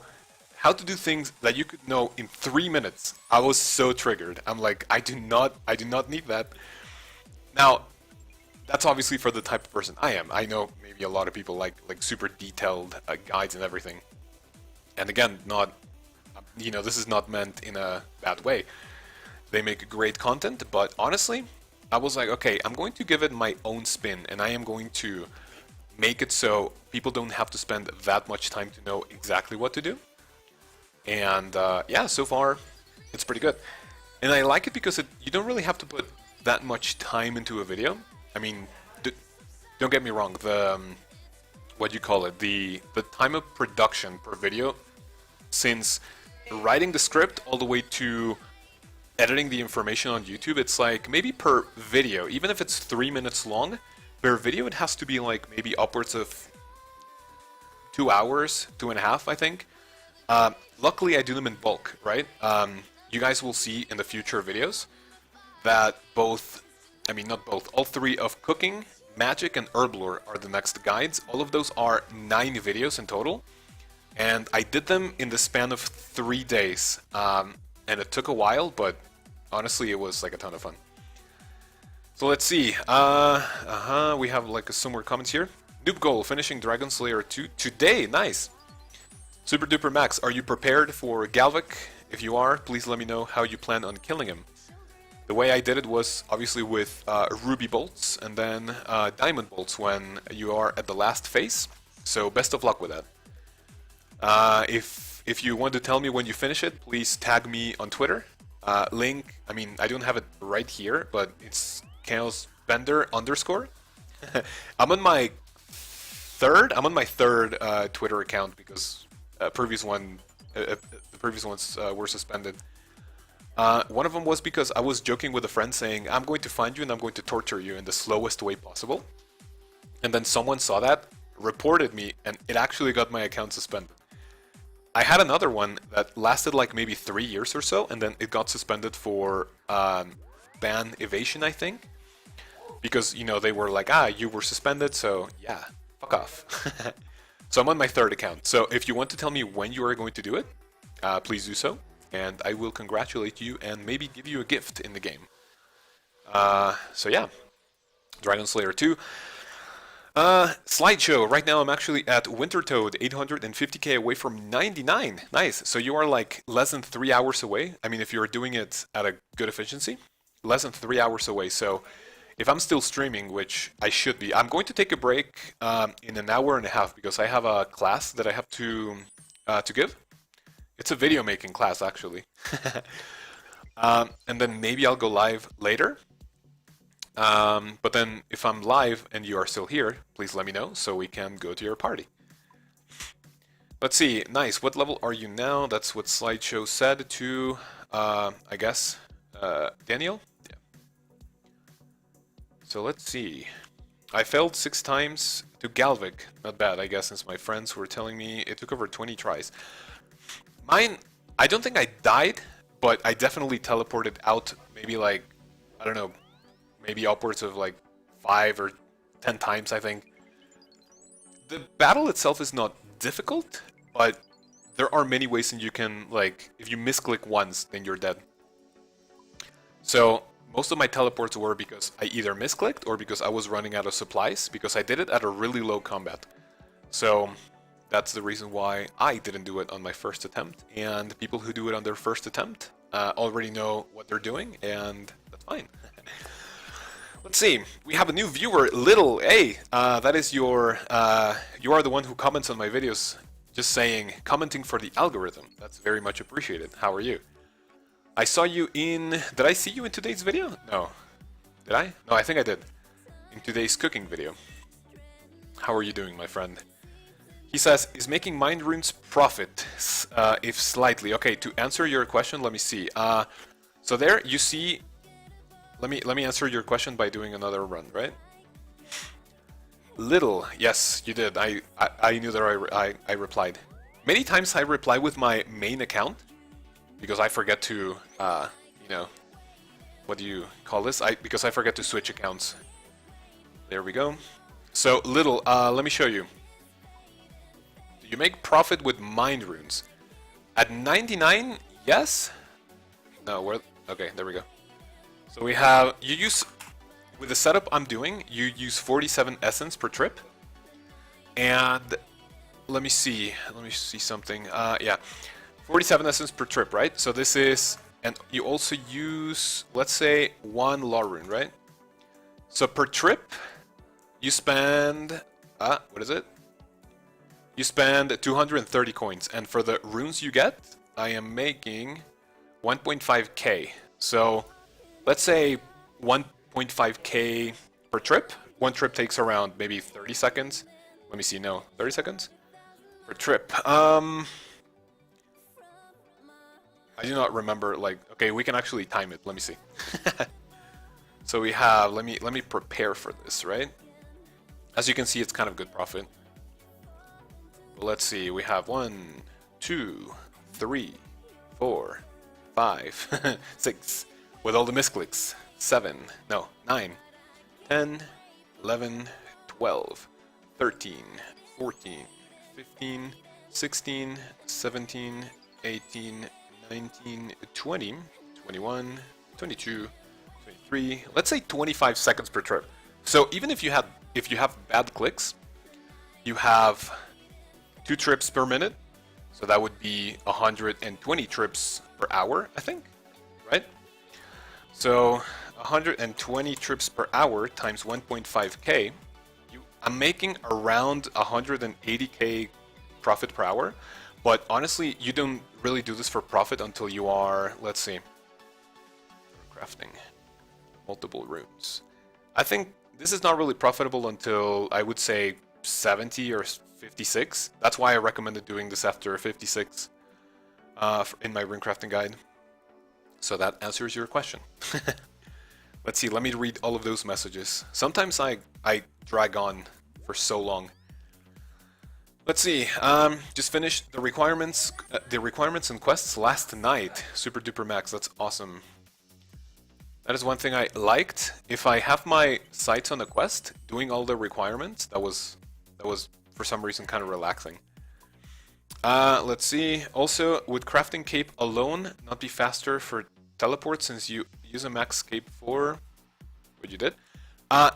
how to do things that you could know in 3 minutes, I was so triggered. I'm like, I do not need that. Now, that's obviously for the type of person I am. I know maybe a lot of people like super detailed guides and everything. And again, not, you know, this is not meant in a bad way. They make great content, but honestly, I was like, okay, I'm going to give it my own spin, and I am going to make it so people don't have to spend that much time to know exactly what to do. And yeah, so far, it's pretty good. And I like it because you don't really have to put that much time into a video. I mean, don't get me wrong, what do you call it, the time of production per video, since writing the script all the way to editing the information on YouTube, it's like maybe per video, even if it's 3 minutes long, per video it has to be like maybe upwards of 2 hours, 2.5, I think. Luckily I do them in bulk, right? You guys will see in the future videos that both, I mean not both, all 3 of cooking, magic, and herblore are the next guides. All of those are 9 videos in total, and I did them in the span of 3 days, and it took a while, but honestly it was like a ton of fun. So let's see, we have like some more comments here. Noob goal, finishing Dragon Slayer 2 today, nice! Super Duper Max, are you prepared for Galvik? If you are, please let me know how you plan on killing him. The way I did it was obviously with ruby bolts and then diamond bolts when you are at the last phase. So best of luck with that. If you want to tell me when you finish it, please tag me on Twitter. Link, I mean, I don't have it right here, but it's Kaoz Bender _. I'm on my third. I'm on my third Twitter account because the previous ones were suspended. One of them was because I was joking with a friend saying, I'm going to find you and I'm going to torture you in the slowest way possible. And then someone saw that, reported me, and it actually got my account suspended. I had another one that lasted like maybe 3 years or so, and then it got suspended for ban evasion, I think. Because, you know, they were like, you were suspended, so yeah, fuck off. So I'm on my third account. So if you want to tell me when you are going to do it, please do so. And I will congratulate you and maybe give you a gift in the game. So yeah, Dragon Slayer 2. Slideshow. Right now I'm actually at Winter Toad, 850k away from 99. Nice. So you are like less than 3 hours away. I mean, if you're doing it at a good efficiency, less than 3 hours away. So if I'm still streaming, which I should be, I'm going to take a break in an hour and a half because I have a class that I have to give. It's a video making class, actually. And then maybe I'll go live later. But then if I'm live and you are still here, please let me know so we can go to your party. Let's see. Nice. What level are you now? That's what Slideshow said to, I guess, Daniel? Yeah. So let's see. I failed 6 times to Galvik. Not bad, I guess, since my friends were telling me it took over 20 tries. Mine, I don't think I died, but I definitely teleported out maybe like, I don't know, maybe upwards of like 5 or 10 times, I think. The battle itself is not difficult, but there are many ways that you can, like, if you misclick once, then you're dead. So most of my teleports were because I either misclicked or because I was running out of supplies, because I did it at a really low combat. So that's the reason why I didn't do it on my first attempt, and people who do it on their first attempt already know what they're doing, and that's fine. Let's see, we have a new viewer, Little. Hey, that is your, you are the one who comments on my videos, just saying, commenting for the algorithm. That's very much appreciated. How are you? I saw you in, did I see you in today's video? No. Did I? No, I think I did. In today's cooking video. How are you doing, my friend? He says, is making mind runes profit? If slightly. Okay, to answer your question, let me see. So there you see, let me answer your question by doing another run, right? Little, yes, you did. I knew that I replied. Many times I reply with my main account because I forget to, you know, what do you call this? Because I forget to switch accounts. There we go. So Little, let me show you. You make profit with mind runes. At 99, yes? No, where? Okay, there we go. So we have, you use, with the setup I'm doing, you use 47 essence per trip. And let me see something. Yeah, 47 essence per trip, right? So this is, and you also use, let's say, 1 law rune, right? So per trip, you spend, what is it? You spend 230 coins, and for the runes you get, I am making 1.5k. So let's say 1.5k per trip. One trip takes around maybe 30 seconds. Let me see, no, 30 seconds per trip. I do not remember, like, okay, we can actually time it. Let me see. So we have, let me prepare for this, right? As you can see, it's kind of good profit. Let's see, we have 1, 2, 3, 4, 5, 6, with all the misclicks, 7, no, 9, 10, 11, 12, 13, 14, 15, 16, 17, 18, 19, 20, 21, 22, 23, let's say 25 seconds per trip. So even if you have bad clicks, you have 2 trips per minute, so that would be 120 trips per hour, I think, right? So 120 trips per hour times 1.5k, I'm making around 180k profit per hour, but honestly, you don't really do this for profit until you are, let's see, crafting multiple runes. I think this is not really profitable until, I would say, 70 or 56. That's why I recommended doing this after 56 in my runecrafting guide. So that answers your question. Let's see, let me read all of those messages. Sometimes I drag on for so long. Let's see, just finished the requirements and quests last night. Super duper max, that's awesome. That is one thing I liked. If I have my sights on a quest, doing all the requirements, that was for some reason kind of relaxing. Let's see, also, would crafting cape alone not be faster for teleport since you use a max cape for what you did?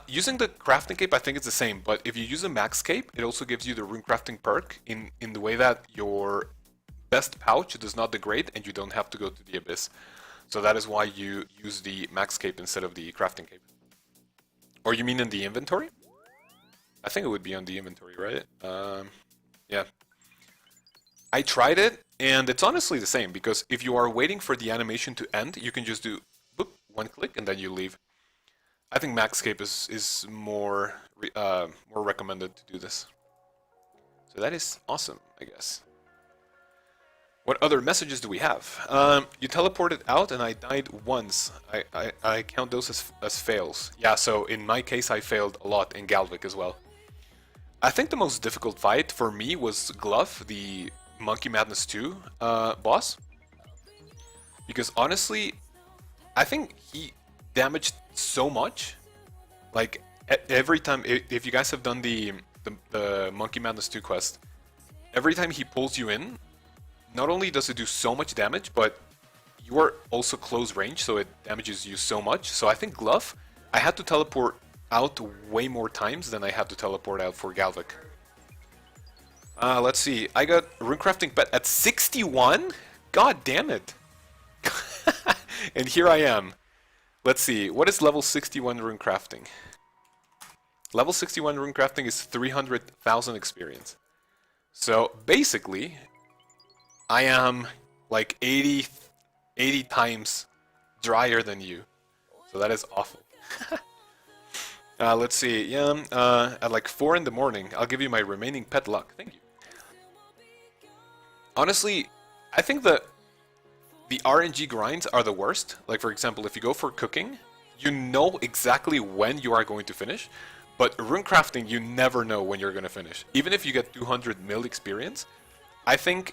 Using the crafting cape, I think it's the same, but if you use a max cape, it also gives you the rune crafting perk in the way that your best pouch does not degrade and you don't have to go to the abyss. So that is why you use the max cape instead of the crafting cape. Or you mean in the inventory? I think it would be on the inventory, right? Yeah. I tried it, and it's honestly the same, because if you are waiting for the animation to end, you can just do boop, one click and then you leave. I think Maxscape is more recommended to do this. So that is awesome, I guess. What other messages do we have? You teleported out and I died once. I count those as fails. Yeah, so in my case I failed a lot in Galvik as well. I think the most difficult fight for me was Glove, the Monkey Madness 2 boss. Because honestly, I think he damaged so much. Like every time, if you guys have done the Monkey Madness 2 quest, every time he pulls you in, not only does it do so much damage, but you are also close range, so it damages you so much. So I think Glove, I had to teleport out way more times than I had to teleport out for Galvik. Let's see, I got runecrafting pet at 61? God damn it! And here I am. Let's see, what is level 61 runecrafting? Level 61 runecrafting is 300,000 experience. So basically, I am like 80 times drier than you. So that is awful. Let's see, yeah, at like 4 in the morning, I'll give you my remaining pet luck. Thank you. Honestly, I think the RNG grinds are the worst. Like for example, if you go for cooking, you know exactly when you are going to finish, but runecrafting, you never know when you're going to finish. Even if you get 200 mil experience, I think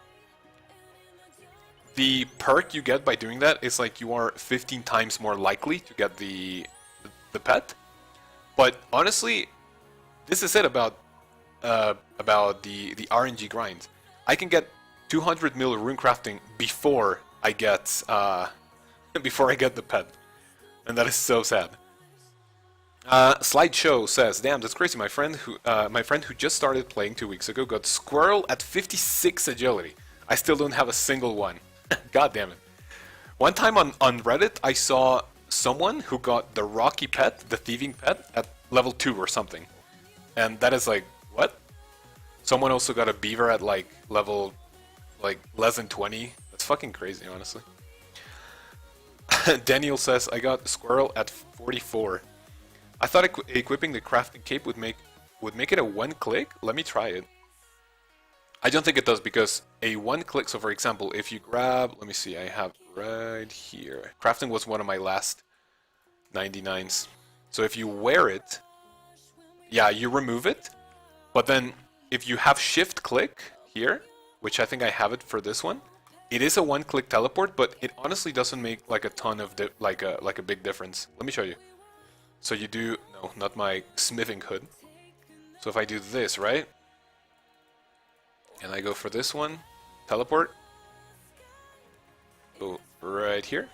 the perk you get by doing that is like you are 15 times more likely to get the pet. But honestly, this is it about the RNG grind. I can get 200 mil runecrafting before I get the pet, and that is so sad. Slideshow says, "Damn, that's crazy. My friend who just started playing 2 weeks ago got squirrel at 56 agility. I still don't have a single one. God damn it. One time on Reddit, I saw someone who got the Rocky pet, the thieving pet, at level 2 or something. And that is like, what? Someone also got a beaver at like level less than 20. That's fucking crazy, honestly." Daniel says, "I got squirrel at 44. I thought equipping the crafting cape would make it a one click. Let me try it." I don't think it does, because a one click, so for example, if you grab, let me see, I have right here. Crafting was one of my last 99s. So if you wear it, yeah, you remove it, but then if you have shift click here, which I think I have it for this one, it is a one click teleport, but it honestly doesn't make like a ton of like a big difference. Let me show you. So you do, no, not my smithing hood. So if I do this, right? And I go for this one, teleport. Go right here.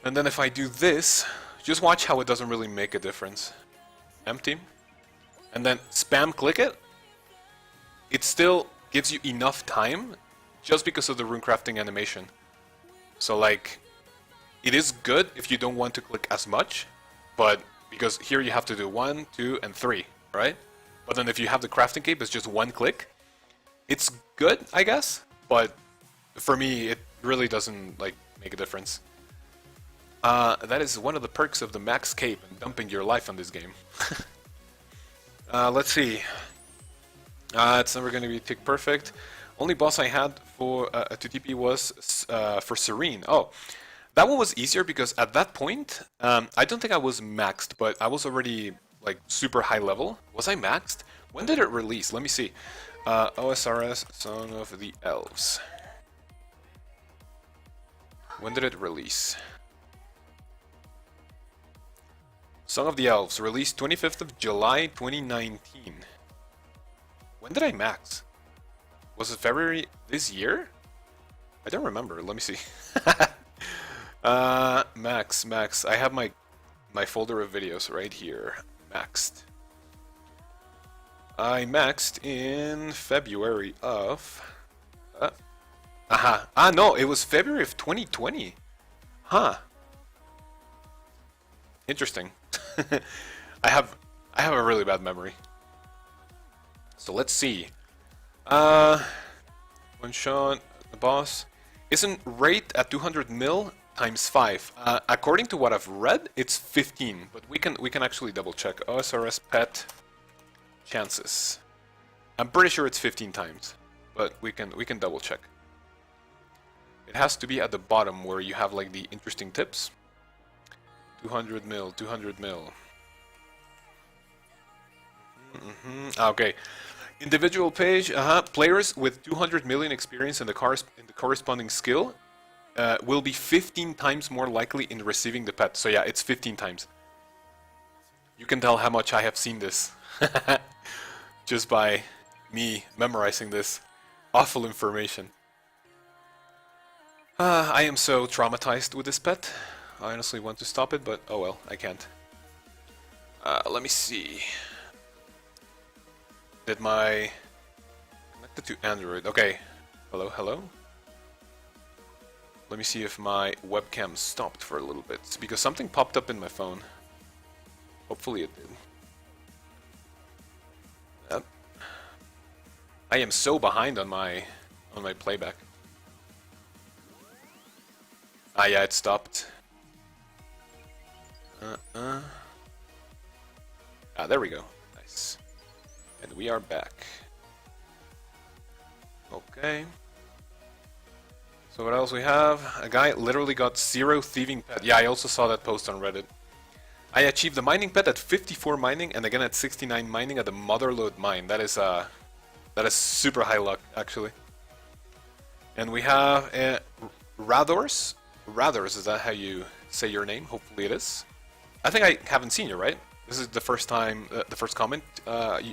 And then if I do this, just watch how it doesn't really make a difference. Empty. And then spam click it. It still gives you enough time just because of the runecrafting animation. So like, it is good if you don't want to click as much, but because here you have to do 1, 2, and 3, right? But then if you have the crafting cape, it's just one click. It's good, I guess, but for me, it really doesn't like make a difference. That is one of the perks of the max cape and dumping your life on this game. Let's see. It's never going to be tick perfect. Only boss I had for to TP was for Serene. Oh, that one was easier because at that point, I don't think I was maxed, but I was already like super high level. Was I maxed? When did it release? Let me see. OSRS Song of the Elves. When did it release? Song of the Elves, released 25th of July 2019. When did I max? Was it February this year? I don't remember. Let me see. Max. I have my folder of videos right here. Maxed. I maxed in February of... no, it was February of 2020. Huh. Interesting. I have a really bad memory. So let's see. One shot, the boss. Isn't rate at 200 mil times 5? According to what I've read, it's 15, but we can actually double check. OSRS pet chances. I'm pretty sure it's 15 times, but we can double check. It has to be at the bottom where you have like the interesting tips. 200 mil, 200 mil. Okay. Individual page, players with 200 million experience in the corresponding skill will be 15 times more likely in receiving the pet. So yeah, it's 15 times. You can tell how much I have seen this just by me memorizing this awful information. I am so traumatized with this pet. I honestly want to stop it, but oh well, I can't. Let me see. Did my... Connected to Android. Okay. Hello, hello? Let me see if my webcam stopped for a little bit. It's because something popped up in my phone. Hopefully it did. Yep. I am so behind on my playback. Ah yeah, it stopped. Ah, there we go. Nice. And we are back. Okay. So what else we have? A guy literally got 0 thieving pet. Yeah, I also saw that post on Reddit. I achieved the mining pet at 54 mining and again at 69 mining at the Motherlode mine. That is super high luck, actually. And we have Radors. Radors, is that how you say your name? Hopefully it is. I think I haven't seen you, right? This is the first time, the first comment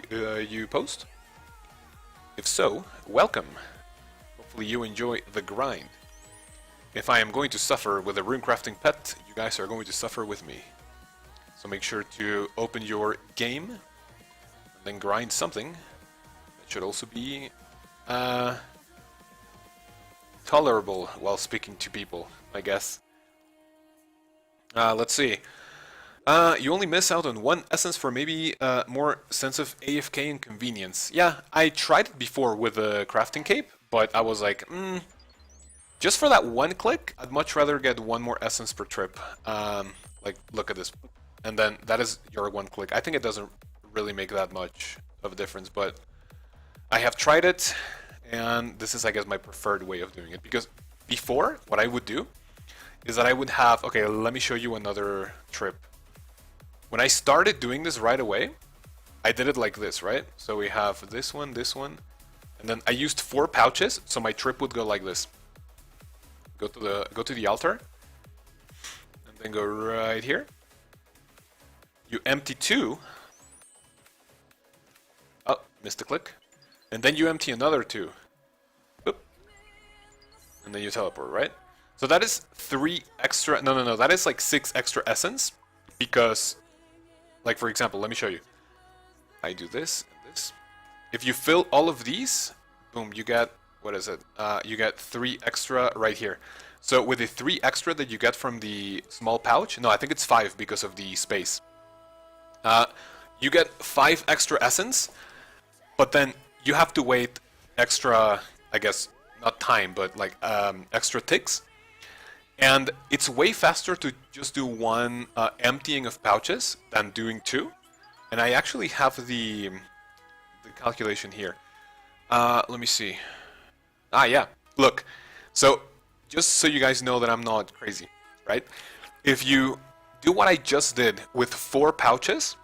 you post? If so, welcome. Hopefully you enjoy the grind. If I am going to suffer with a runecrafting pet, you guys are going to suffer with me. So make sure to open your game, and then grind something. That should also be tolerable while speaking to people, I guess. Let's see. You only miss out on 1 essence for maybe more sense of AFK and convenience. Yeah, I tried it before with the crafting cape, but I was like, just for that 1 click, I'd much rather get 1 more essence per trip. Like, look at this. And then that is your 1 click. I think it doesn't really make that much of a difference, but I have tried it, and this is, I guess, my preferred way of doing it. Because before, what I would do is that I would have, okay, let me show you another trip. When I started doing this right away, I did it like this, right? So we have this one, and then I used 4 pouches, so my trip would go like this. Go to the altar, and then go right here. You empty 2. Oh, missed a click. And then you empty another 2. Oop. And then you teleport, right? So that is 3 extra, no, that is like 6 extra essence, because, like for example, let me show you. I do this and this. If you fill all of these, boom, you get, what is it? You get 3 extra right here. So with the 3 extra that you get from the small pouch, no, I think it's 5 because of the space. You get 5 extra essence, but then you have to wait extra, I guess, not time, but like extra ticks. And it's way faster to just do 1 emptying of pouches than doing 2. And I actually have the calculation here. Let me see. Ah, yeah. Look, so just so you guys know that I'm not crazy, right? If you do what I just did with 4 pouches,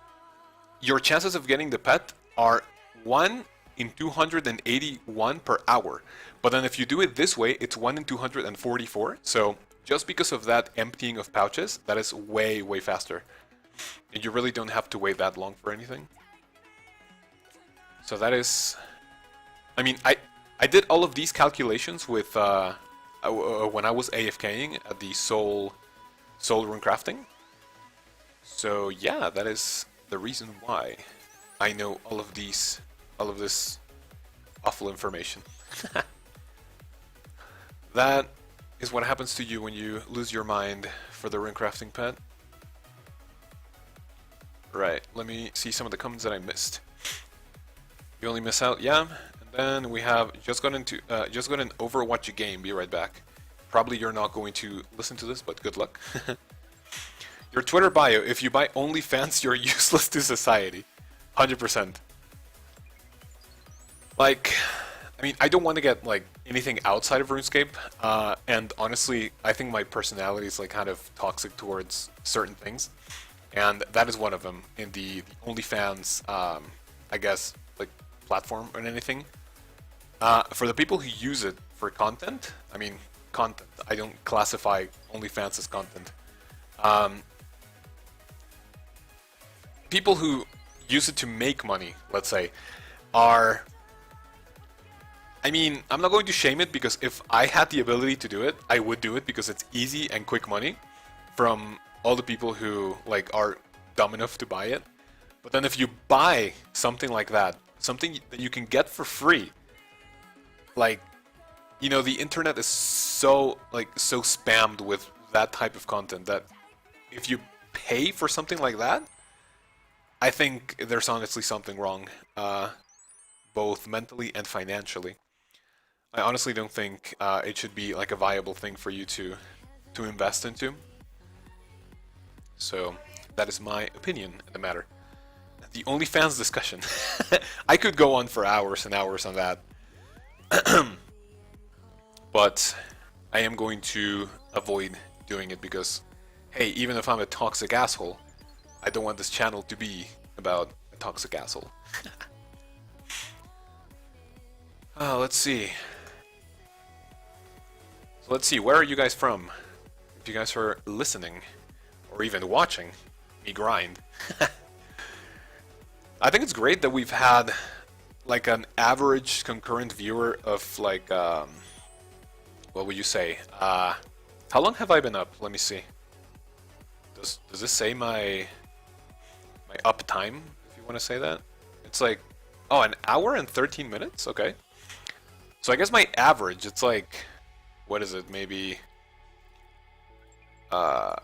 your chances of getting the pet are 1 in 281 per hour. But then if you do it this way, it's 1 in 244. So just because of that emptying of pouches, that is way, way faster. And you really don't have to wait that long for anything. So that is... I mean, I did all of these calculations with when I was AFKing at the Soul Rune Crafting. So yeah, that is the reason why I know all of this awful information. That is what happens to you when you lose your mind for the rune crafting pet. Right, let me see some of the comments that I missed. You only miss out, yeah. And then we have just got an Overwatch game. Be right back. Probably you're not going to listen to this, but good luck. Your Twitter bio: if you buy OnlyFans, you're useless to society. 100%. Like, I mean, I don't want to get like anything outside of RuneScape, and honestly, I think my personality is like kind of toxic towards certain things, and that is one of them in the OnlyFans, I guess, like platform or anything. For the people who use it for content, I mean, content. I don't classify OnlyFans as content. People who use it to make money, let's say, are... I mean, I'm not going to shame it, because if I had the ability to do it, I would do it, because it's easy and quick money from all the people who like are dumb enough to buy it. But then if you buy something like that, something that you can get for free, like, you know, the internet is so spammed with that type of content that if you pay for something like that, I think there's honestly something wrong, both mentally and financially. I honestly don't think it should be like a viable thing for you to invest into. So that is my opinion in the matter. The OnlyFans discussion. I could go on for hours and hours on that. But I am going to avoid doing it because, hey, even if I'm a toxic asshole, I don't want this channel to be about a toxic asshole. Let's see. So let's see, where are you guys from? If you guys are listening, or even watching me grind. I think it's great that we've had like an average concurrent viewer of like, what would you say? How long have I been up? Let me see. Does this say my up time, if you want to say that? It's like, oh, an hour and 13 minutes? Okay. So I guess my average, it's like, what is it? Maybe, I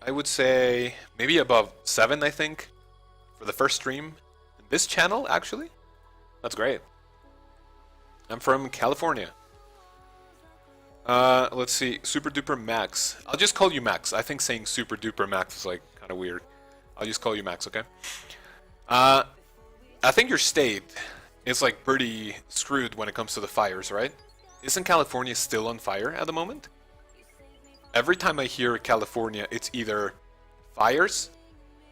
would say maybe above 7, I think, for the first stream in this channel, actually. That's great. I'm from California. Let's see, Super Duper Max. I'll just call you Max. I think saying Super Duper Max is like kind of weird. I'll just call you Max, okay? I think your state is like pretty screwed when it comes to the fires, right? Isn't California still on fire at the moment? Every time I hear California, it's either fires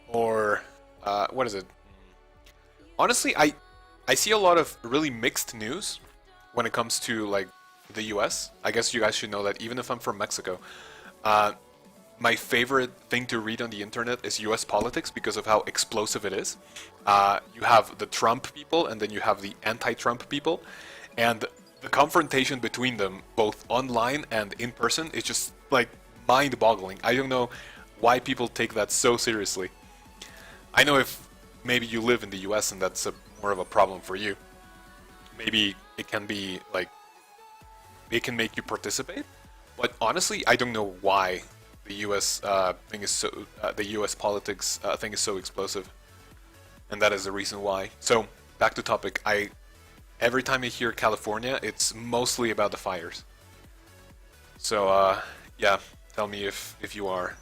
or what is it? Honestly, I see a lot of really mixed news when it comes to like the US. I guess you guys should know that even if I'm from Mexico, my favorite thing to read on the internet is US politics because of how explosive it is. You have the Trump people and then you have the anti-Trump people, and the confrontation between them, both online and in person, is just like mind-boggling. I don't know why people take that so seriously. I know if maybe you live in the US and that's more of a problem for you. Maybe it can be like, it can make you participate, but honestly, I don't know why the US thing is so, the US politics thing is so explosive, and that is the reason why. So back to topic. Every time I hear California, it's mostly about the fires. So yeah, tell me if you are.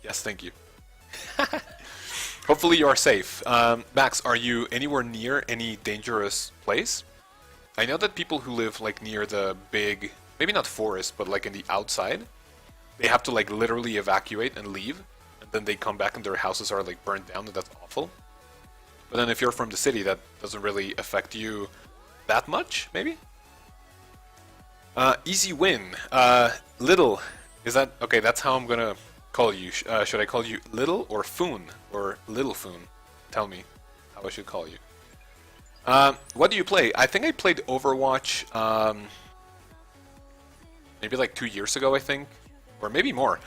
Yes, thank you. Hopefully you are safe. Max, are you anywhere near any dangerous place? I know that people who live like near the big, maybe not forest, but like in the outside, they have to like literally evacuate and leave, and then they come back and their houses are like burned down, and that's awful. But then if you're from the city, that doesn't really affect you that much, maybe? Easy win. Little. Is that... Okay, that's how I'm gonna call you. Should I call you Little or Foon? Or Little Foon? Tell me how I should call you. What do you play? I think I played Overwatch, maybe like 2 years ago, I think. Or maybe more.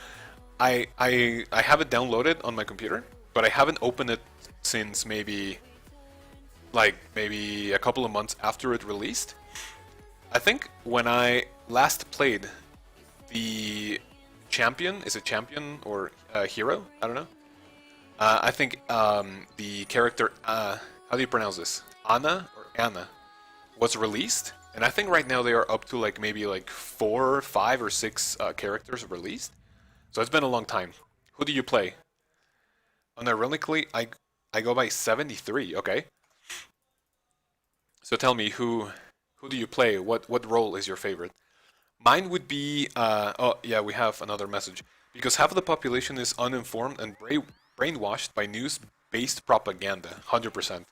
I have it downloaded on my computer, but I haven't opened it since maybe a couple of months after it released. I think when I last played the champion, is it champion or hero? I don't know. I think the character, how do you pronounce this? Anna was released, and I think right now they are up to like maybe like 4, 5, or 6 characters released. So it's been a long time. Who do you play? Unironically, I go by 73. Okay. So tell me, who do you play? What role is your favorite? Mine would be oh yeah, we have another message. Because half of the population is uninformed and brainwashed by news-based propaganda. 100%.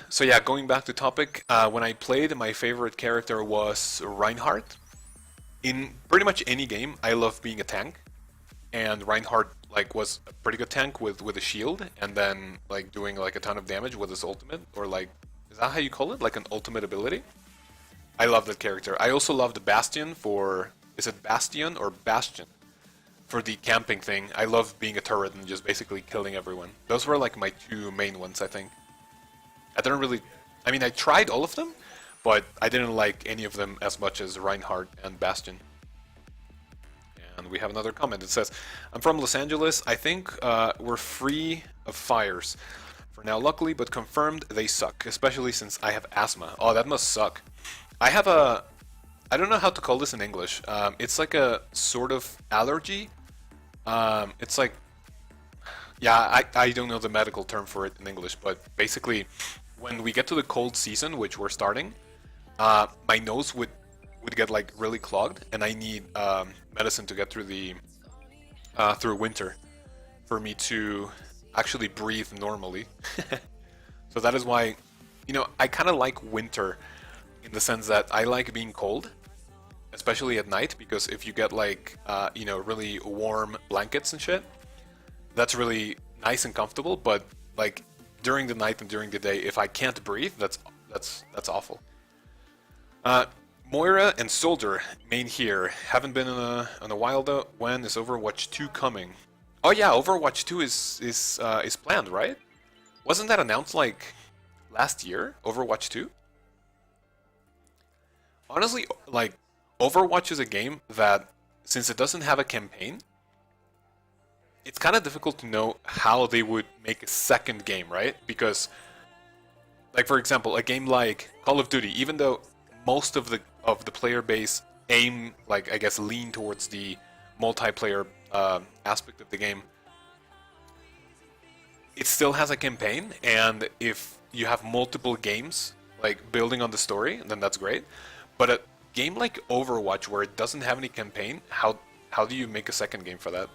So yeah, going back to topic, when I played, my favorite character was Reinhardt. In pretty much any game, I love being a tank, and Reinhardt like was a pretty good tank with a shield, and then like doing like a ton of damage with his ultimate, or like, is that how you call it? Like an ultimate ability? I love that character. I also love the Bastion for, is it Bastion or Bastion? For the camping thing. I love being a turret and just basically killing everyone. Those were like my 2 main ones, I think. I didn't really, I mean, I tried all of them, but I didn't like any of them as much as Reinhardt and Bastion. And we have another comment. It says, I'm from Los Angeles. I think we're free of fires for now, luckily, but confirmed they suck, especially since I have asthma. Oh, that must suck. I have a, I don't know how to call this in English. It's like a sort of allergy. It's like, yeah, I don't know the medical term for it in English, but basically, when we get to the cold season, which we're starting, my nose would get like really clogged, and I need medicine to get through the through winter for me to actually breathe normally. So that is why, you know, I kind of like winter in the sense that I like being cold, especially at night, because if you get like you know, really warm blankets and shit, that's really nice and comfortable. But like during the night and during the day, if I can't breathe, that's awful. Moira and Soldier, main here. Haven't been in a while though. When is Overwatch 2 coming? Oh yeah, Overwatch 2 is planned, right? Wasn't that announced like last year? Overwatch 2? Honestly, like, Overwatch is a game that, since it doesn't have a campaign, it's kind of difficult to know how they would make a second game, right? Because, like, for example, a game like Call of Duty, even though most of the player base aim, like, I guess, lean towards the multiplayer aspect of the game, it still has a campaign, and if you have multiple games, like, building on the story, then that's great. But a game like Overwatch, where it doesn't have any campaign, how do you make a second game for that?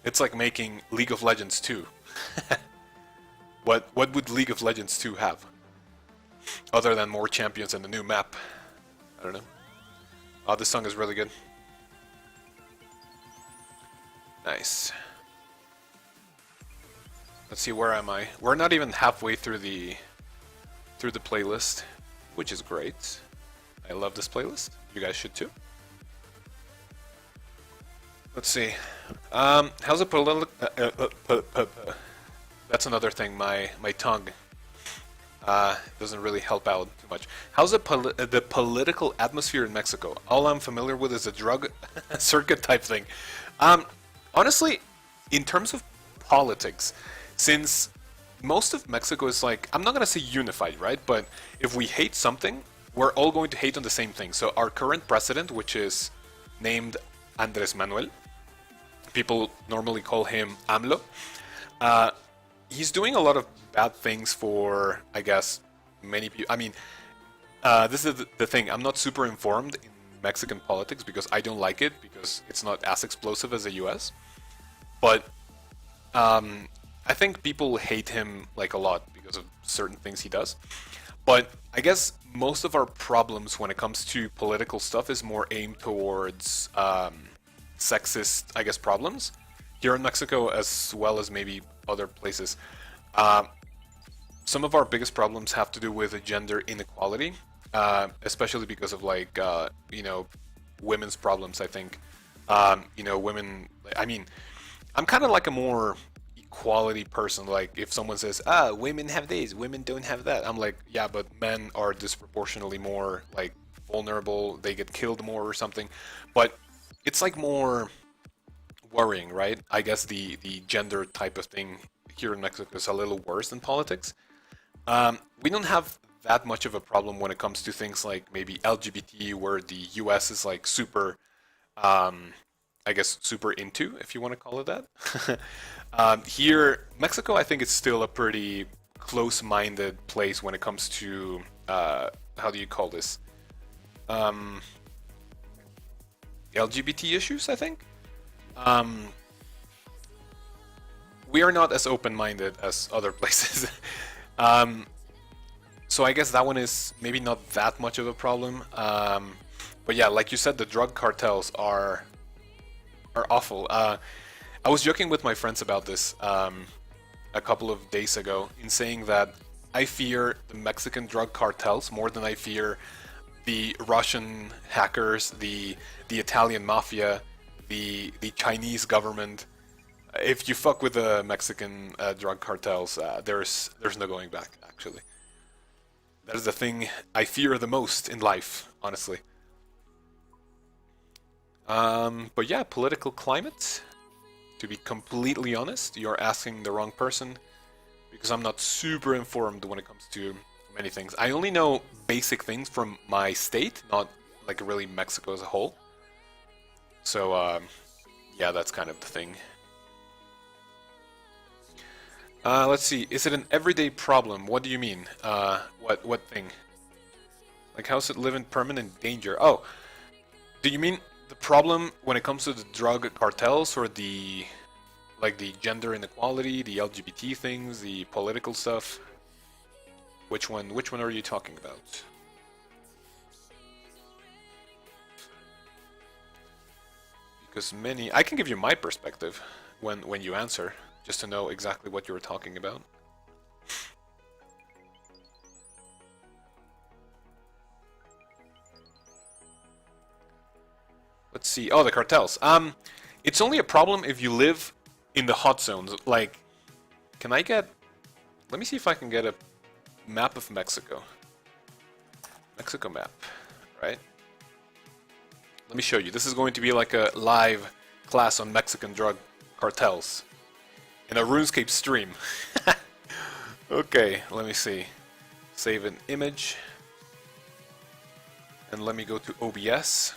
It's like making League of Legends 2. What would League of Legends 2 have? Other than more champions and a new map. I don't know. Oh, this song is really good. Nice. Let's see, where am I? We're not even halfway through the playlist, which is great. I love this playlist. You guys should too. Let's see. How's the political... That's another thing. My tongue doesn't really help out too much. How's the political atmosphere in Mexico? All I'm familiar with is a drug circuit type thing. Honestly, in terms of politics, since most of Mexico is like, I'm not gonna say unified, right? But if we hate something, we're all going to hate on the same thing. So our current president, which is named Andres Manuel, People normally call him AMLO. He's doing a lot of bad things for, I guess, many people. I mean, this is the thing. I'm not super informed in Mexican politics because I don't like it because it's not as explosive as the U.S. But I think people hate him like a lot because of certain things he does. But I guess most of our problems when it comes to political stuff is more aimed towards sexist, I guess, problems here in Mexico as well as maybe other places. Some of our biggest problems have to do with gender inequality, especially because of like women's problems. I think women. I mean, I'm kind of like a more equality person. Like if someone says, women have this, women don't have that, I'm like, yeah, but men are disproportionately more like vulnerable, they get killed more or something. But it's like more worrying, right? I guess the gender type of thing here in Mexico is a little worse than politics. We don't have that much of a problem when it comes to things like maybe LGBT, where the US is like super I guess super into, if you want to call it that. Here, Mexico, I think it's still a pretty close-minded place when it comes to how do you call this? LGBT issues, I think. We are not as open-minded as other places. So I guess that one is maybe not that much of a problem. But yeah, like you said, the drug cartels are awful. I was joking with my friends about this a couple of days ago in saying that I fear the Mexican drug cartels more than I fear the Russian hackers, the Italian mafia, the Chinese government. If you fuck with the Mexican drug cartels, there's no going back, actually. That is the thing I fear the most in life, honestly. But yeah, political climate. To be completely honest, you're asking the wrong person because I'm not super informed when it comes to many things. I only know basic things from my state, not like really Mexico as a whole. So yeah, that's kind of the thing. Let's see. Is it an everyday problem? What do you mean? What thing? Like, how's it live in permanent danger? Oh, do you mean the problem when it comes to the drug cartels, or the gender inequality, the LGBT things, the political stuff? Which one are you talking about? Because I can give you my perspective when you answer, just to know exactly what you were talking about. Let's see. Oh, the cartels. It's only a problem if you live in the hot zones. Like, can I get... Let me see if I can get a map of Mexico. Mexico map, right? Let me show you. This is going to be like a live class on Mexican drug cartels in a RuneScape stream. Okay, let me see. Save an image. And let me go to OBS.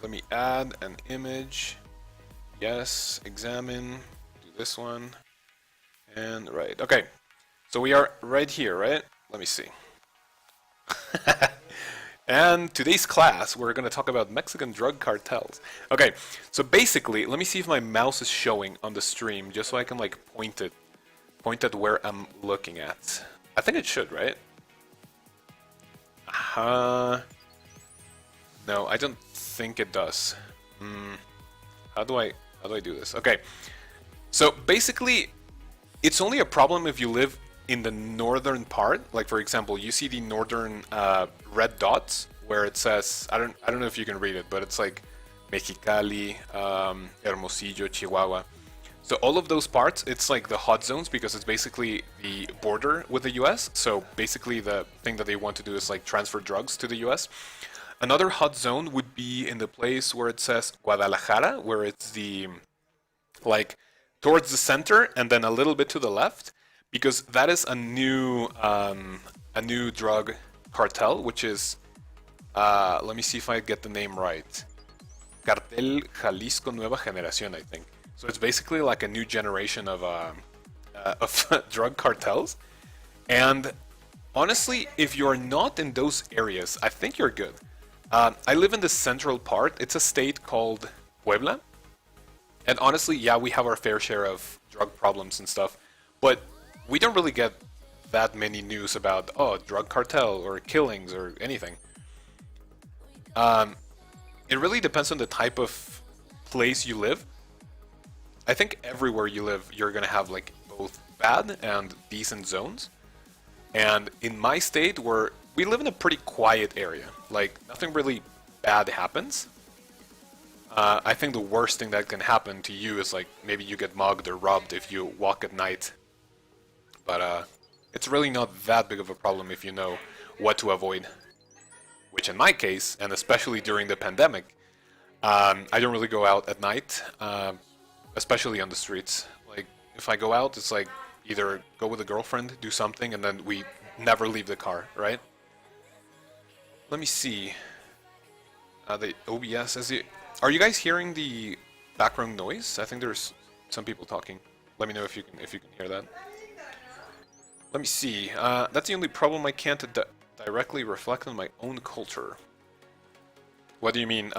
Let me add an image. Yes, examine. Do this one. And right. Okay. So we are right here, right? Let me see. And today's class, we're going to talk about Mexican drug cartels. Okay, so basically, let me see if my mouse is showing on the stream, just so I can like point at where I'm looking at. I think it should, right? No, I don't think it does. How do I do this? Okay, so basically, it's only a problem if you live in the northern part. Like, for example, you see the northern red dots where it says, I don't know if you can read it, but it's like Mexicali, Hermosillo, Chihuahua. So all of those parts, it's like the hot zones, because it's basically the border with the US. So basically the thing that they want to do is like transfer drugs to the US. Another hot zone would be in the place where it says Guadalajara, where it's the like towards the center and then a little bit to the left, because that is a new drug cartel, which is let me see if I get the name right. Cartel Jalisco Nueva Generación, I think. So it's basically like a new generation of drug cartels. And honestly, if you're not in those areas, I think you're good. I live in the central part. It's a state called Puebla. And honestly, yeah, we have our fair share of drug problems and stuff. But we don't really get that many news about, oh, drug cartel or killings or anything. It really depends on the type of place you live. I think everywhere you live, you're gonna have like both bad and decent zones. And in my state, we live in a pretty quiet area. Like, nothing really bad happens. I think the worst thing that can happen to you is like maybe you get mugged or robbed if you walk at night. But it's really not that big of a problem if you know what to avoid. Which in my case, and especially during the pandemic, I don't really go out at night, especially on the streets. Like, if I go out, it's like either go with a girlfriend, do something, and then we never leave the car, right? Let me see. The OBS, are you guys hearing the background noise? I think there's some people talking. Let me know if you can hear that. Let me see. That's the only problem. I can't directly reflect on my own culture. What do you mean,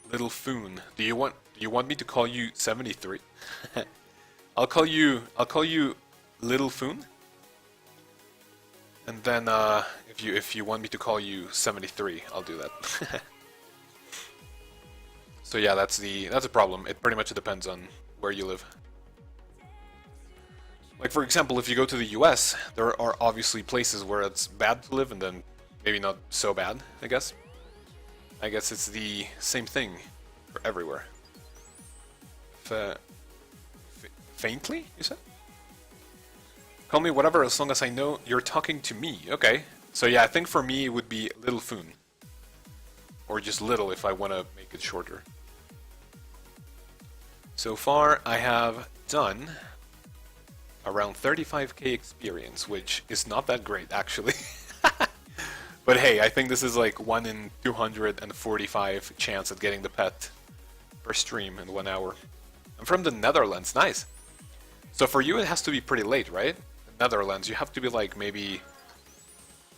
little Foon? Do you want me to call you 73? I'll call you Little Foon. And then if you want me to call you 73, I'll do that. So yeah, that's a problem. It pretty much depends on where you live. Like, for example, if you go to the US, there are obviously places where it's bad to live and then maybe not so bad, I guess. I guess it's the same thing for everywhere. Faintly, you said? Call me whatever as long as I know you're talking to me. Okay. So yeah, I think for me it would be Little Foon. Or just Little if I want to make it shorter. So far, I have done around 35k experience, which is not that great, actually. But hey, I think this is like 1 in 245 chance at getting the pet per stream in 1 hour. I'm from the Netherlands, nice. So for you, it has to be pretty late, right? The Netherlands, you have to be like maybe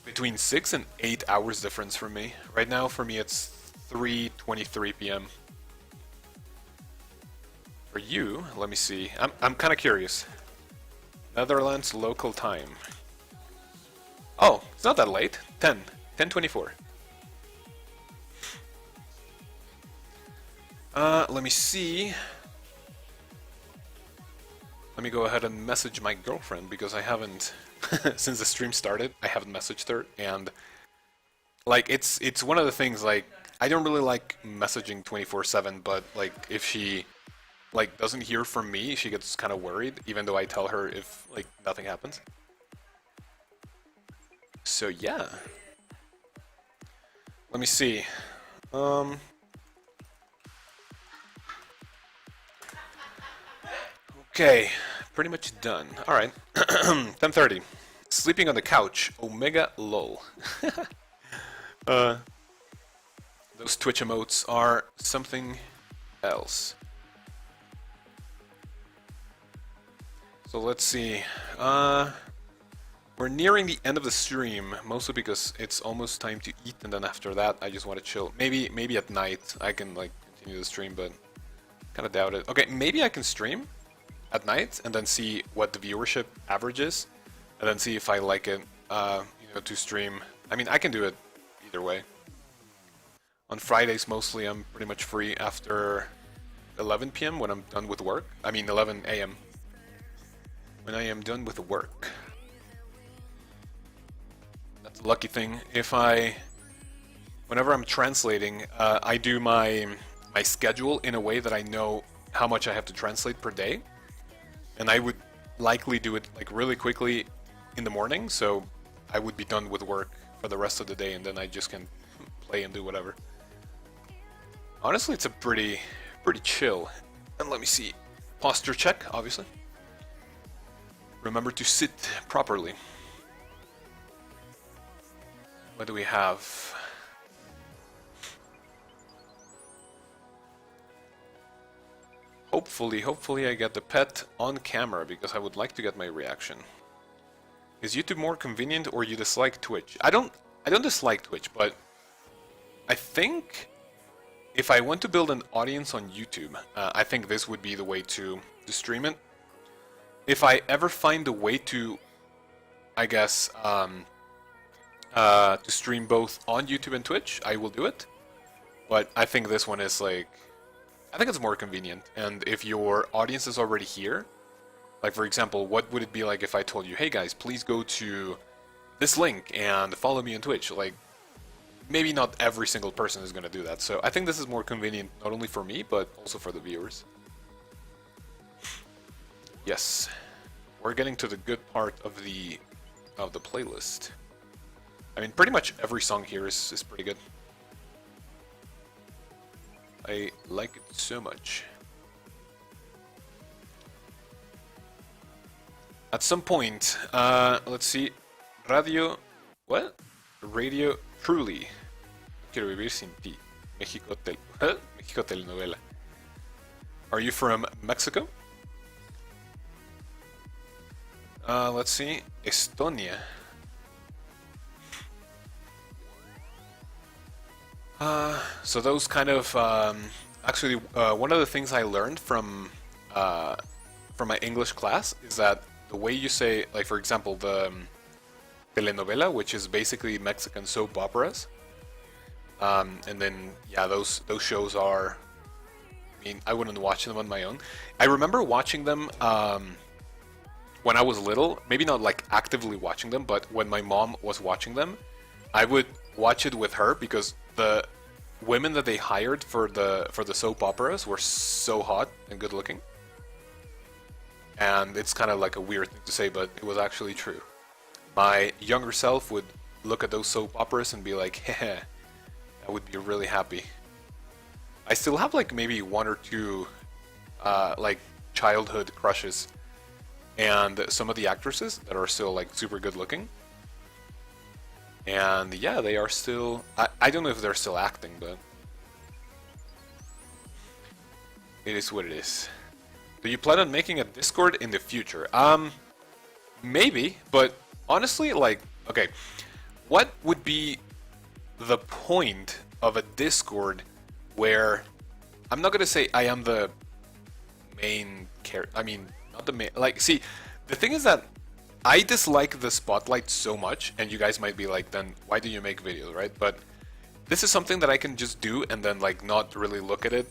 between 6 and 8 hours difference from me. Right now, for me, it's 3:23 p.m. For you, let me see. I'm kind of curious. Netherlands local time. Oh, it's not that late. 10:24. Let me see. Let me go ahead and message my girlfriend because I haven't, since the stream started, I haven't messaged her, and like it's one of the things, like, I don't really like messaging 24/7, but like if she like doesn't hear from me, she gets kind of worried, even though I tell her if like nothing happens. So yeah. Let me see. Okay, pretty much done. All right. 10:30. Sleeping on the couch. Omega lol. Those Twitch emotes are something else. So let's see. We're nearing the end of the stream, mostly because it's almost time to eat, and then after that, I just want to chill. Maybe at night I can like continue the stream, but kind of doubt it. Okay, maybe I can stream at night and then see what the viewership average is, and then see if I like it. To stream. I mean, I can do it either way. On Fridays, mostly, I'm pretty much free after 11 p.m. when I'm done with work. I mean, 11 a.m. when I am done with work. That's a lucky thing. Whenever I'm translating, I do my schedule in a way that I know how much I have to translate per day, and I would likely do it like really quickly in the morning, so I would be done with work for the rest of the day, and then I just can play and do whatever. Honestly, it's a pretty chill. And let me see. Posture check, obviously. Remember to sit properly. What do we have? hopefully I get the pet on camera because I would like to get my reaction. Is YouTube more convenient or you dislike Twitch? I don't dislike Twitch, but I think if I want to build an audience on YouTube, I think this would be the way to stream it. If I ever find a way to, I guess, to stream both on YouTube and Twitch, I will do it. But I think this one is like, I think it's more convenient. And if your audience is already here, like for example, what would it be like if I told you, hey guys, please go to this link and follow me on Twitch? Like, maybe not every single person is going to do that. So I think this is more convenient, not only for me, but also for the viewers. Yes, we're getting to the good part of the playlist. I mean, pretty much every song here is pretty good. I like it so much. At some point, let's see, Radio Truly. Quiero vivir sin ti. México telenovela. Are you from Mexico? Let's see, Estonia. So those kind of actually one of the things I learned from my English class is that the way you say, like for example, the telenovela, which is basically Mexican soap operas, and then yeah, those shows are. I mean, I wouldn't watch them on my own. I remember watching them when I was little. Maybe not like actively watching them, but when my mom was watching them, I would watch it with her because the women that they hired for the soap operas were so hot and good looking. And it's kind of like a weird thing to say, but it was actually true. My younger self would look at those soap operas and be like, heh, I would be really happy. I still have like maybe one or two like childhood crushes, and some of the actresses that are still like super good looking. And yeah, they are still, I don't know if they're still acting, but it is what it is. Do you plan on making a Discord in the future? Maybe, but honestly, like, okay, what would be the point of a Discord where I'm not gonna say I am the main character. I mean, not the main. Like, see, the thing is that I dislike the spotlight so much, and you guys might be like, then why do you make videos, right? But this is something that I can just do and then like not really look at it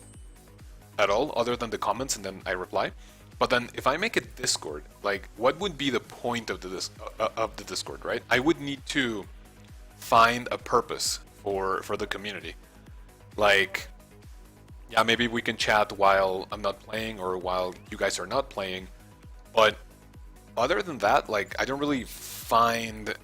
at all, other than the comments, and then I reply. But then if I make a Discord, like, what would be the point of the Discord, right? I would need to find a purpose for the community. Like, yeah, maybe we can chat while I'm not playing or while you guys are not playing, but other than that, like, I don't really find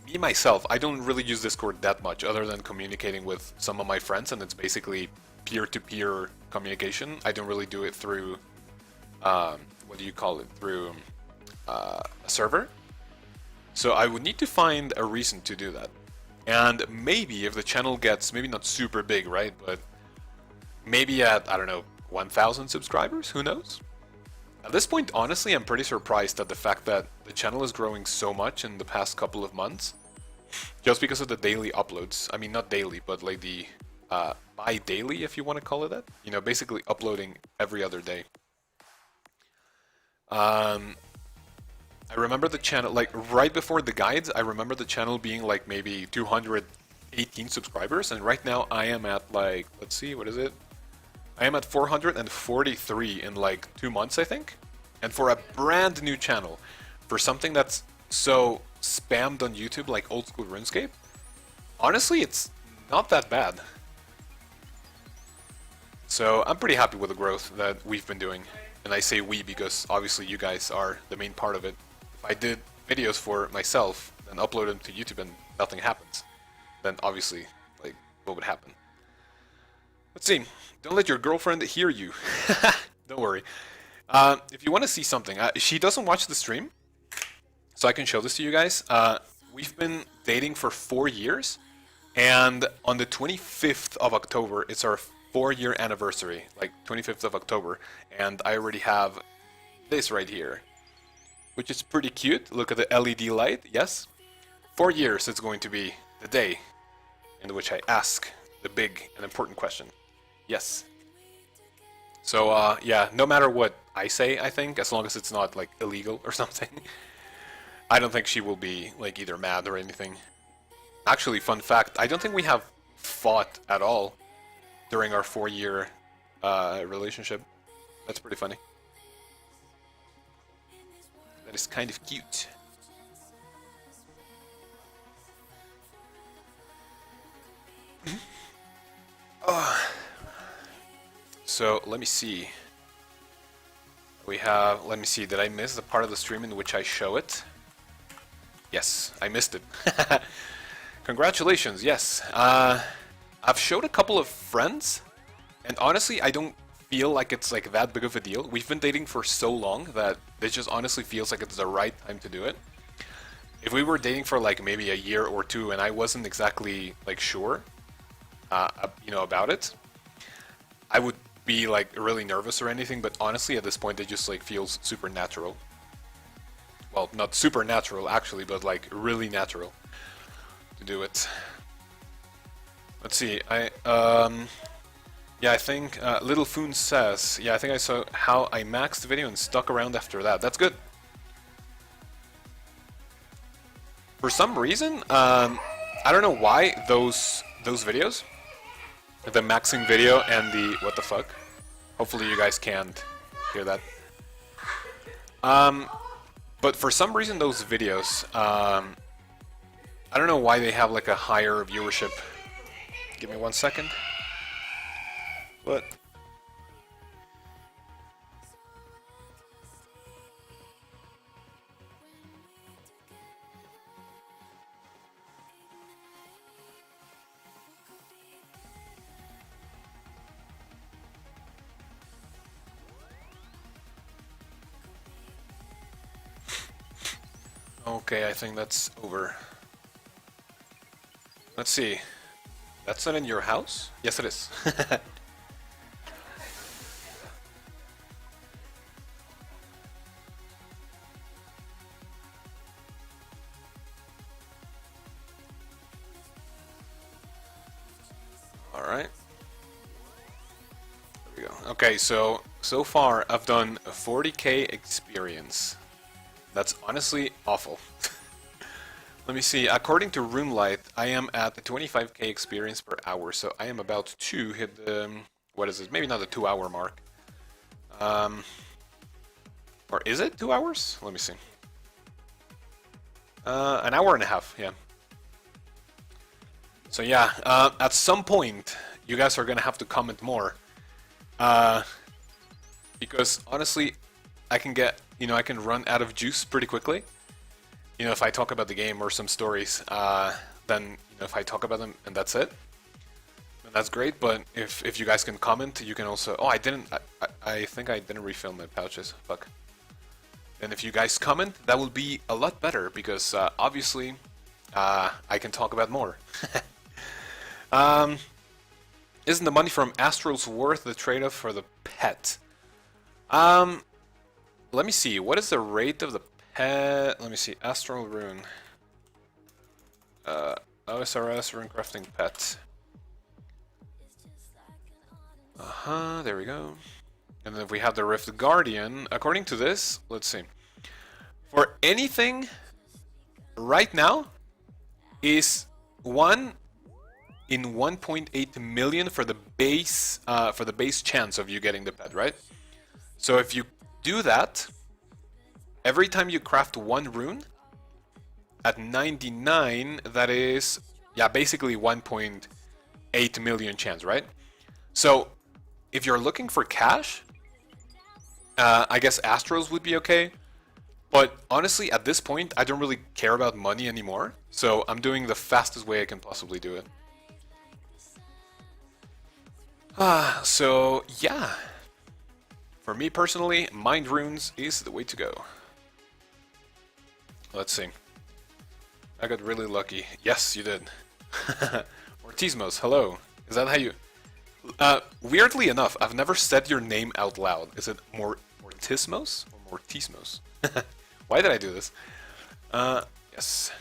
me myself, I don't really use Discord that much other than communicating with some of my friends, and it's basically peer-to-peer communication. I don't really do it through what do you call it, through a server. So I would need to find a reason to do that. And maybe if the channel gets, maybe not super big, right, but maybe at, I don't know, 1,000 subscribers, who knows? At this point, honestly, I'm pretty surprised at the fact that the channel is growing so much in the past couple of months, just because of the daily uploads. I mean, not daily, but like the bi-daily, if you want to call it that. You know, basically uploading every other day. I remember the channel, like, right before the guides, I remember the channel being like maybe 218 subscribers, and right now I am at like, let's see, what is it? I am at 443 in like 2 months, I think. And for a brand new channel, for something that's so spammed on YouTube like Old School RuneScape, honestly, it's not that bad. So I'm pretty happy with the growth that we've been doing. And I say we because obviously you guys are the main part of it. If I did videos for myself and upload them to YouTube and nothing happens, then obviously, like, what would happen? Let's see. Don't let your girlfriend hear you. Don't worry. If you want to see something, she doesn't watch the stream, so I can show this to you guys. We've been dating for 4 years, and on the 25th of October, it's our 4-year anniversary, like 25th of October, and I already have this right here, which is pretty cute. Look at the LED light, yes? 4 years it's going to be the day in which I ask the big and important question. Yes. So, yeah, no matter what I say, I think, as long as it's not, like, illegal or something, I don't think she will be, like, either mad or anything. Actually, fun fact, I don't think we have fought at all during our 4-year relationship. That's pretty funny. That is kind of cute. So, let me see. We have, let me see, did I miss the part of the stream in which I show it? Yes, I missed it. Congratulations, yes. I've showed a couple of friends, and honestly, I don't feel like it's like that big of a deal. We've been dating for so long that it just honestly feels like it's the right time to do it. If we were dating for like maybe a year or two and I wasn't exactly like sure, you know, about it, I would be like really nervous or anything, but honestly at this point it just like feels super natural. Well, not supernatural actually, but like really natural to do it. Let's see, yeah, I think Little Foon says, yeah, I think I saw how I maxed the video and stuck around after that. That's good. For some reason, I don't know why those videos, the maxing video and the what the fuck. Hopefully you guys can't hear that. But for some reason those videos, I don't know why they have like a higher viewership. Give me 1 second. What? Okay, I think that's over. Let's see. That's not in your house? Yes, it is. Alright. There we go. Okay, so far I've done a 40k experience. That's honestly awful. Let me see, according to Runelight, I am at the 25k experience per hour, so I am about to hit the, what is it, maybe not the 2-hour mark. Or is it 2 hours? Let me see. An hour and a half, yeah. So yeah, at some point, you guys are gonna have to comment more. Because honestly, I can get, you know, I can run out of juice pretty quickly. You know, if I talk about the game or some stories, then, you know, if I talk about them and that's it, then that's great. But if you guys can comment, you can also, oh, I think I didn't refill my pouches, fuck. And if you guys comment, that will be a lot better because, obviously, I can talk about more. Isn't the money from Astrals worth the trade-off for the pet? Let me see, what is the rate of the pet? Let me see, Astral Rune. OSRS Rune Crafting Pet. There we go. And then if we have the Rift Guardian, according to this, let's see. For anything, right now, is 1 in 1.8 million for the base chance of you getting the pet, right? So if you do that, every time you craft 1 rune, at 99, that is, yeah, basically 1.8 million chance, right? So if you're looking for cash, I guess Astros would be okay. But honestly, at this point, I don't really care about money anymore. So I'm doing the fastest way I can possibly do it. So yeah. For me personally, Mind Runes is the way to go. Let's see. I got really lucky. Yes, you did. Ortismos, hello. Is that how you... Weirdly enough, I've never said your name out loud. Is it Mortismos or Mortismos? Why did I do this? Yes.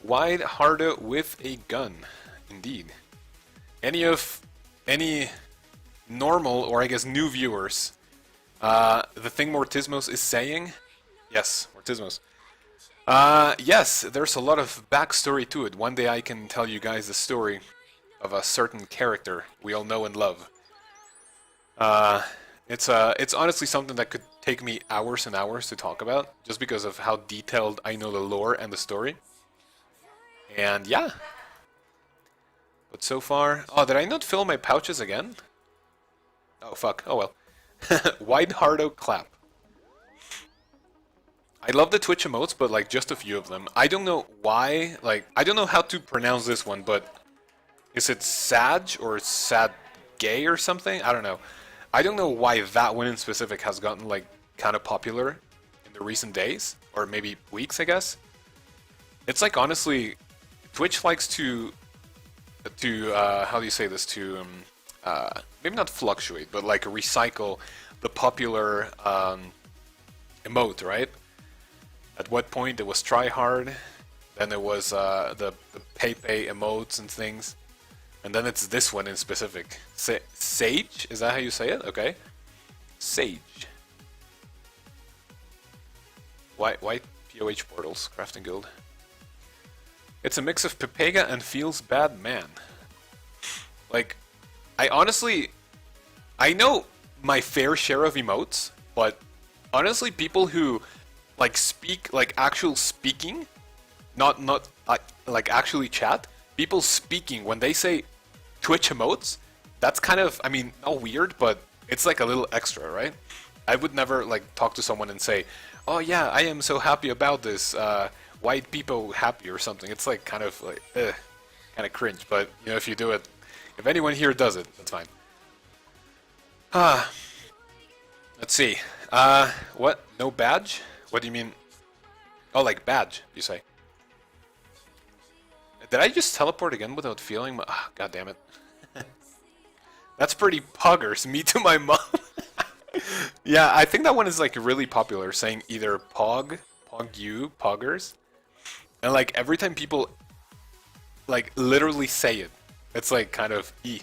Wide harder with a gun. Indeed. Any normal, or I guess new viewers, the thing Mortismos is saying? Yes, Mortismos. Yes, there's a lot of backstory to it. One day I can tell you guys the story of a certain character we all know and love. It's honestly something that could take me hours and hours to talk about, just because of how detailed I know the lore and the story. And yeah. But so far... Oh, did I not fill my pouches again? Oh, fuck. Oh well. Wide Hardo Clap. I love the Twitch emotes, but like just a few of them. I don't know why, like, I don't know how to pronounce this one, but is it Sag or Sad Gay or something? I don't know. I don't know why that one in specific has gotten like kind of popular in the recent days, or maybe weeks, I guess. It's like, honestly, Twitch likes to how do you say this, to maybe not fluctuate, but like recycle the popular emote, right? At what point it was try hard, then it was the Pepe emotes and things, and then it's this one in specific. Sage? Is that how you say it? Okay. Sage. Why POH portals? Crafting Guild. It's a mix of Pepega and Feels Bad Man. Like, I honestly... I know my fair share of emotes, but honestly, people who like speak, like actual speaking, not like actually chat, people speaking, when they say Twitch emotes, that's kind of, I mean, not weird, but it's like a little extra, right? I would never like talk to someone and say, oh yeah, I am so happy about this, white people happy or something. It's like kind of like, kind of cringe, but you know, if you do it, if anyone here does it, that's fine. Let's see. What? No badge? What do you mean? Oh, like badge, you say. Did I just teleport again without feeling my... Oh, God damn it. That's pretty poggers. Me to my mom. Yeah, I think that one is like really popular, saying either pog, pog you, poggers. And like every time people like literally say it, it's like kind of e.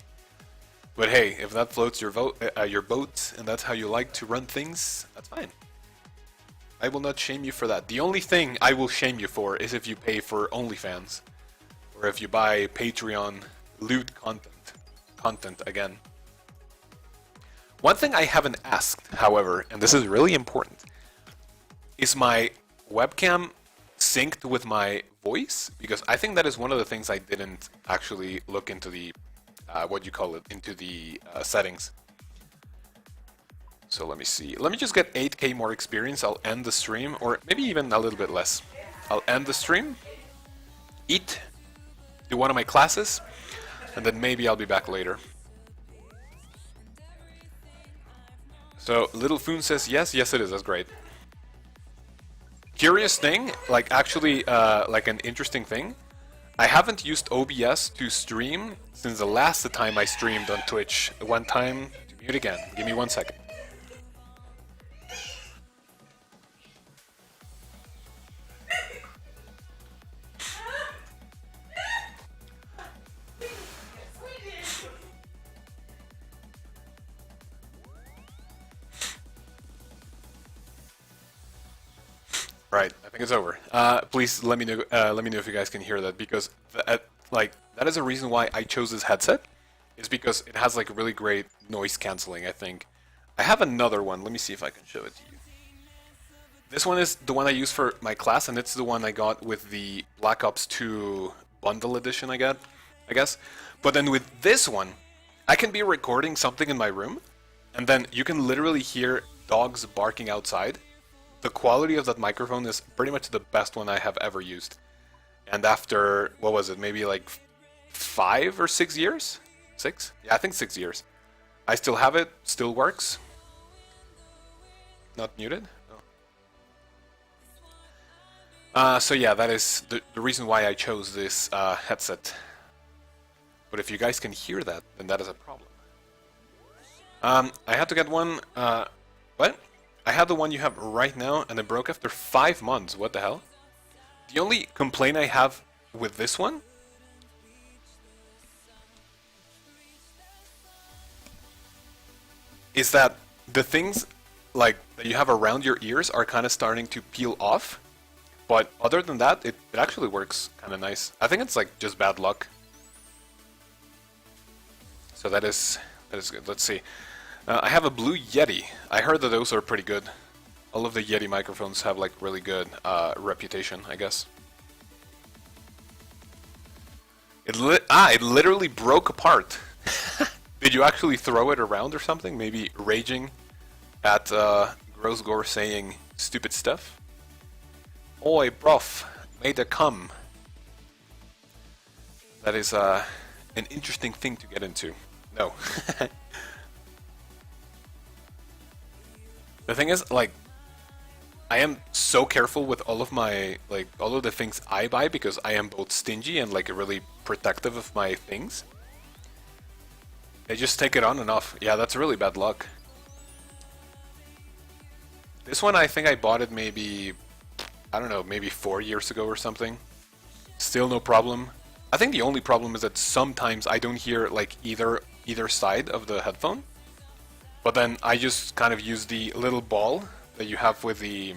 But hey, if that floats your boat, and that's how you like to run things, that's fine. I will not shame you for that. The only thing I will shame you for is if you pay for OnlyFans, or if you buy Patreon loot content again. One thing I haven't asked, however, and this is really important, is my webcam synced with my voice? Because I think that is one of the things I didn't actually look into the into the settings. So let me see. Let me just get 8k more experience. I'll end the stream, or maybe even a little bit less. I'll end the stream, eat, do one of my classes, and then maybe I'll be back later. So Little Foon says yes. Yes, it is. That's great. Curious thing, like actually, like an interesting thing. I haven't used OBS to stream since the last time I streamed on Twitch. One time to mute again. Give me 1 second. Right, I think it's over. Please let me know. Let me know if you guys can hear that, because like that is a reason why I chose this headset. Is because it has like really great noise canceling. I think I have another one. Let me see if I can show it to you. This one is the one I use for my class, and it's the one I got with the Black Ops 2 bundle edition. I guess. But then with this one, I can be recording something in my room, and then you can literally hear dogs barking outside. The quality of that microphone is pretty much the best one I have ever used. And after, what was it, maybe like 5 or 6 years? 6? Yeah, I think 6 years. I still have it, still works. Not muted? Oh. So yeah, that is the reason why I chose this headset. But if you guys can hear that, then that is a problem. I had to get one, what? I had the one you have right now, and it broke after 5 months. What the hell? The only complaint I have with this one is that the things like that you have around your ears are kind of starting to peel off. But other than that, it actually works kind of nice. I think it's like just bad luck. So that is good. Let's see. I have a Blue Yeti. I heard that those are pretty good. All of the Yeti microphones have like really good reputation, I guess. It literally broke apart. Did you actually throw it around or something? Maybe raging at Gross Gore saying stupid stuff? Oi, bruv, made a cum. That is an interesting thing to get into. No. The thing is, like, I am so careful with all of my, like, all of the things I buy because I am both stingy and, like, really protective of my things. I just take it on and off. Yeah, that's really bad luck. This one, I think I bought it maybe, I don't know, maybe 4 years ago or something. Still no problem. I think the only problem is that sometimes I don't hear, like, either side of the headphone. But then I just kind of use the little ball that you have with the,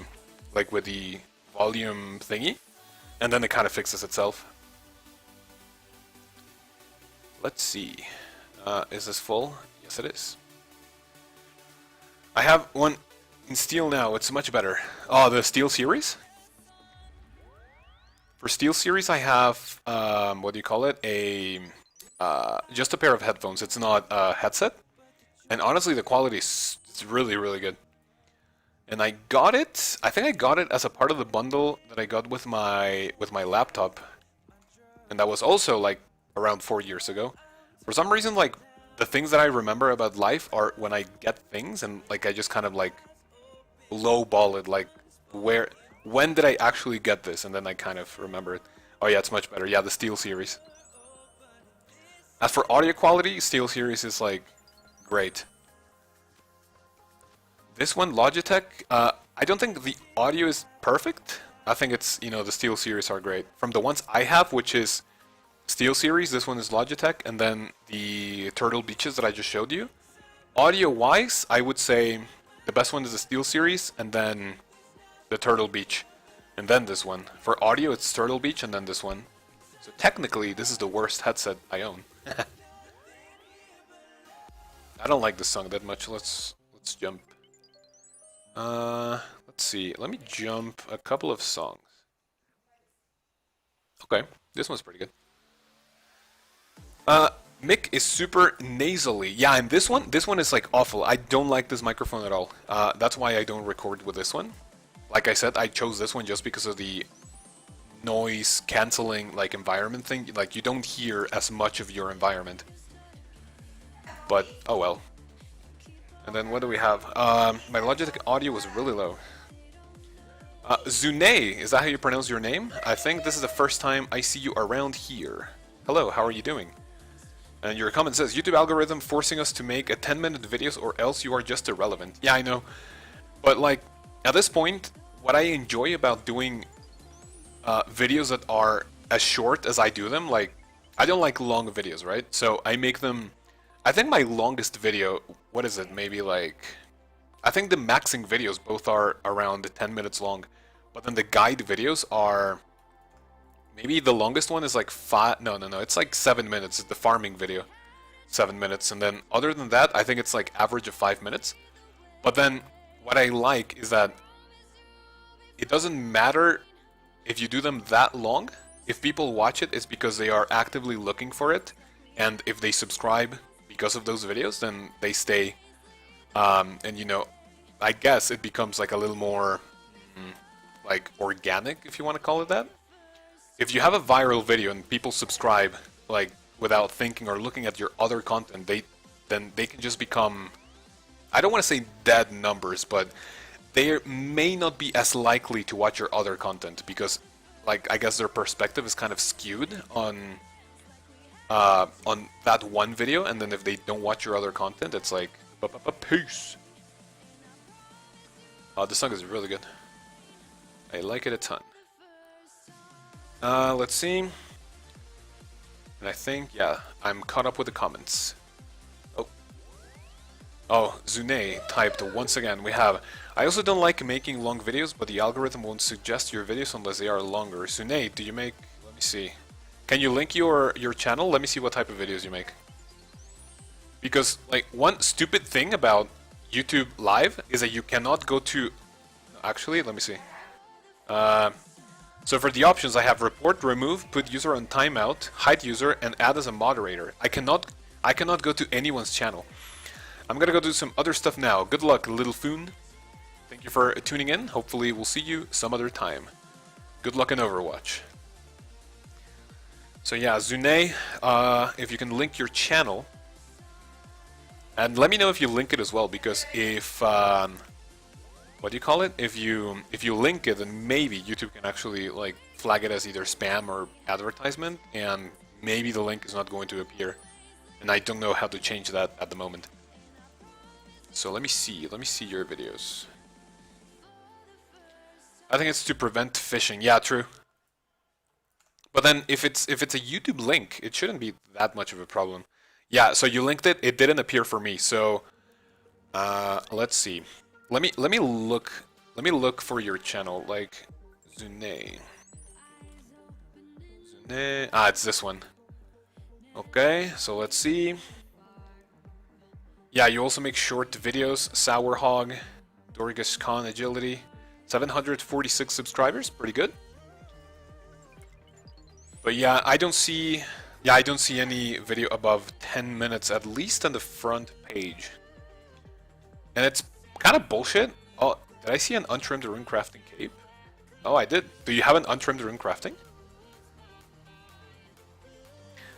like, with the volume thingy, and then it kind of fixes itself. Let's see. Is this full? Yes, it is. I have one in steel now. It's much better. Oh, the steel series? For steel series, I have, what do you call it? Just a pair of headphones. It's not a headset. And honestly, the quality is really, really good. And I got it, I think I got it as a part of the bundle that I got with my laptop. And that was also like around 4 years ago. For some reason, like, the things that I remember about life are when I get things and like I just kind of like lowball it, like when did I actually get this? And then I kind of remember it. Oh yeah, it's much better. Yeah, the Steel series. As for audio quality, Steel series is like great. This one, Logitech, I don't think the audio is perfect. I think it's, you know, the Steel series are great. From the ones I have, which is Steel series, this one is Logitech, and then the Turtle Beaches that I just showed you. Audio-wise, I would say the best one is the Steel series, and then the Turtle Beach, and then this one. For audio, it's Turtle Beach, and then this one. So technically, this is the worst headset I own. I don't like this song that much. Let's jump. Let's see. Let me jump a couple of songs. Okay, this one's pretty good. Mick is super nasally. Yeah, and this one is like awful. I don't like this microphone at all. That's why I don't record with this one. Like I said, I chose this one just because of the noise canceling like environment thing. Like you don't hear as much of your environment. But oh well. And then what do we have? My Logitech audio was really low. Zune, is that how you pronounce your name? I think this is the first time I see you around here. Hello, how are you doing? And your comment says, YouTube algorithm forcing us to make a 10-minute videos or else you are just irrelevant. Yeah, I know. But like, at this point, what I enjoy about doing videos that are as short as I do them, like, I don't like long videos, right? So I make them, I think my longest video, what is it, maybe like, I think the maxing videos both are around 10 minutes long, but then the guide videos are, maybe the longest one is like no, it's like 7 minutes, it's the farming video, 7 minutes, and then other than that, I think it's like average of 5 minutes. But then, what I like is that it doesn't matter if you do them that long. If people watch it, it's because they are actively looking for it, and if they subscribe because of those videos, then they stay. And you know, I guess it becomes like a little more like organic, if you want to call it that. If you have a viral video and people subscribe like without thinking or looking at your other content, then they can just become, I don't want to say dead numbers, but they may not be as likely to watch your other content because, like, I guess their perspective is kind of skewed on on that one video, and then if they don't watch your other content, it's like, peace. This song is really good. I like it a ton. Let's see. And I think, yeah, I'm caught up with the comments. Oh, Zune typed once again. We have, I also don't like making long videos, but the algorithm won't suggest your videos unless they are longer. Zune, do you make, let me see. Can you link your channel? Let me see what type of videos you make. Because, like, one stupid thing about YouTube Live is that you cannot go to, actually, let me see. So for the options, I have report, remove, put user on timeout, hide user, and add as a moderator. I cannot go to anyone's channel. I'm gonna go do some other stuff now. Good luck, little Foon. Thank you for tuning in. Hopefully we'll see you some other time. Good luck in Overwatch. So yeah, Zune, if you can link your channel, and let me know if you link it as well, because if what do you call it? If you link it, then maybe YouTube can actually like flag it as either spam or advertisement, and maybe the link is not going to appear. And I don't know how to change that at the moment. So let me see your videos. I think it's to prevent phishing. Yeah, true. But then if it's a YouTube link, it shouldn't be that much of a problem. Yeah, so you linked it, it didn't appear for me. So let's see. Let me look for your channel, like Zune. Ah, it's this one. Okay, so let's see. Yeah, you also make short videos. Sour Hog, Dorgus Khan Agility, 746 subscribers, pretty good. But yeah, I don't see any video above 10 minutes, at least on the front page. And it's kind of bullshit. Oh, did I see an untrimmed rune crafting cape? Oh, I did. Do you have an untrimmed rune crafting?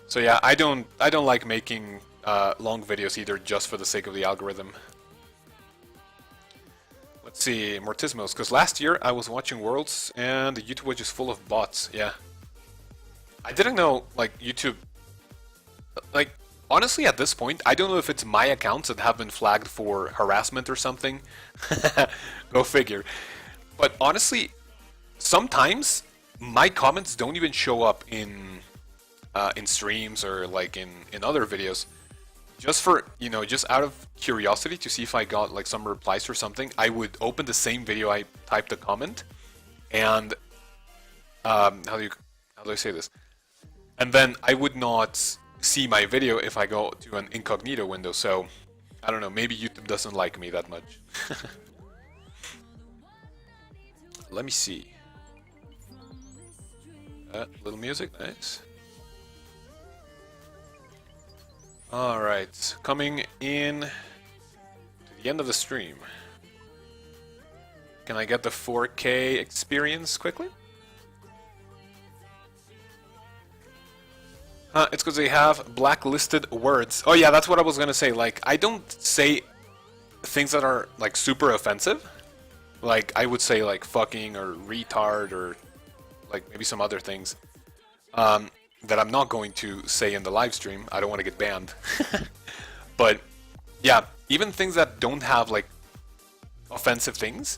So yeah, I don't like making long videos either, just for the sake of the algorithm. Let's see, Mortismos, because last year I was watching Worlds and YouTube was just full of bots. Yeah, I didn't know, like, YouTube, like, honestly at this point I don't know if it's my accounts that have been flagged for harassment or something. Go figure. But honestly, sometimes my comments don't even show up in streams or like in other videos. Just for, you know, just out of curiosity to see if I got like some replies or something, I would open the same video I typed a comment, and how do I say this? And then I would not see my video if I go to an incognito window. So I don't know, maybe YouTube doesn't like me that much. Let me see. Little music, nice. Alright, coming in to the end of the stream. Can I get the 4K experience quickly? It's because they have blacklisted words. Oh yeah, that's what I was gonna say. Like, I don't say things that are like super offensive. Like, I would say like fucking or retard or like maybe some other things. That I'm not going to say in the live stream. I don't want to get banned. But yeah, even things that don't have like offensive things,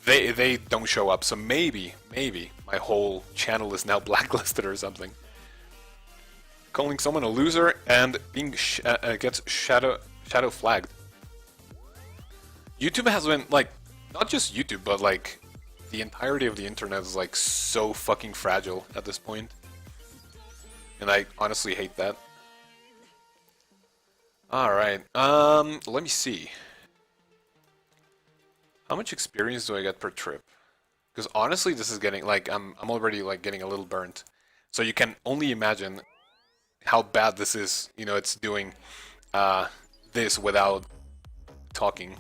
they don't show up. So maybe my whole channel is now blacklisted or something. Calling someone a loser and being gets shadow flagged. YouTube has been, like, not just YouTube, but like the entirety of the internet is like so fucking fragile at this point. And I honestly hate that. Alright, let me see. How much experience do I get per trip? Because honestly, this is getting, like, I'm already, like, getting a little burnt. So you can only imagine how bad this is. You know, it's doing this without talking.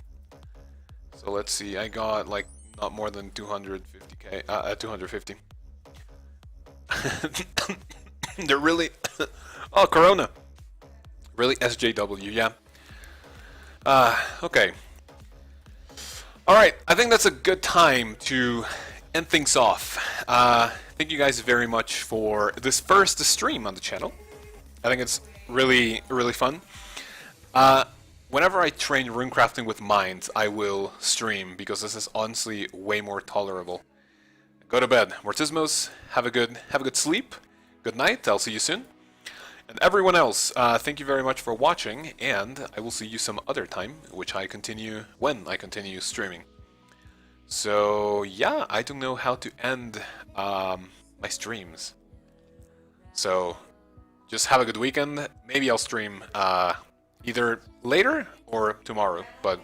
So let's see, I got, like, not more than 250k, 250. They're really... Oh, Corona! Really? SJW, yeah. Okay. Alright, I think that's a good time to end things off. Thank you guys very much for this first stream on the channel. I think it's really, really fun. Uh, Whenever I train runecrafting with mines, I will stream because this is honestly way more tolerable. Go to bed, Mortismos. Have a good sleep. Good night. I'll see you soon. And everyone else, thank you very much for watching, and I will see you some other time, when I continue streaming. So yeah, I don't know how to end my streams. So just have a good weekend. Maybe I'll stream either later or tomorrow, but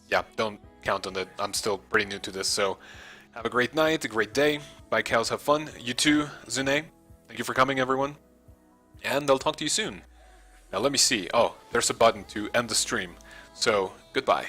yeah, don't count on it. I'm still pretty new to this, so have a great night, a great day. Bye, cows, have fun. You too, Zune. Thank you for coming, everyone. And I'll talk to you soon. Now let me see. Oh, there's a button to end the stream. So, goodbye.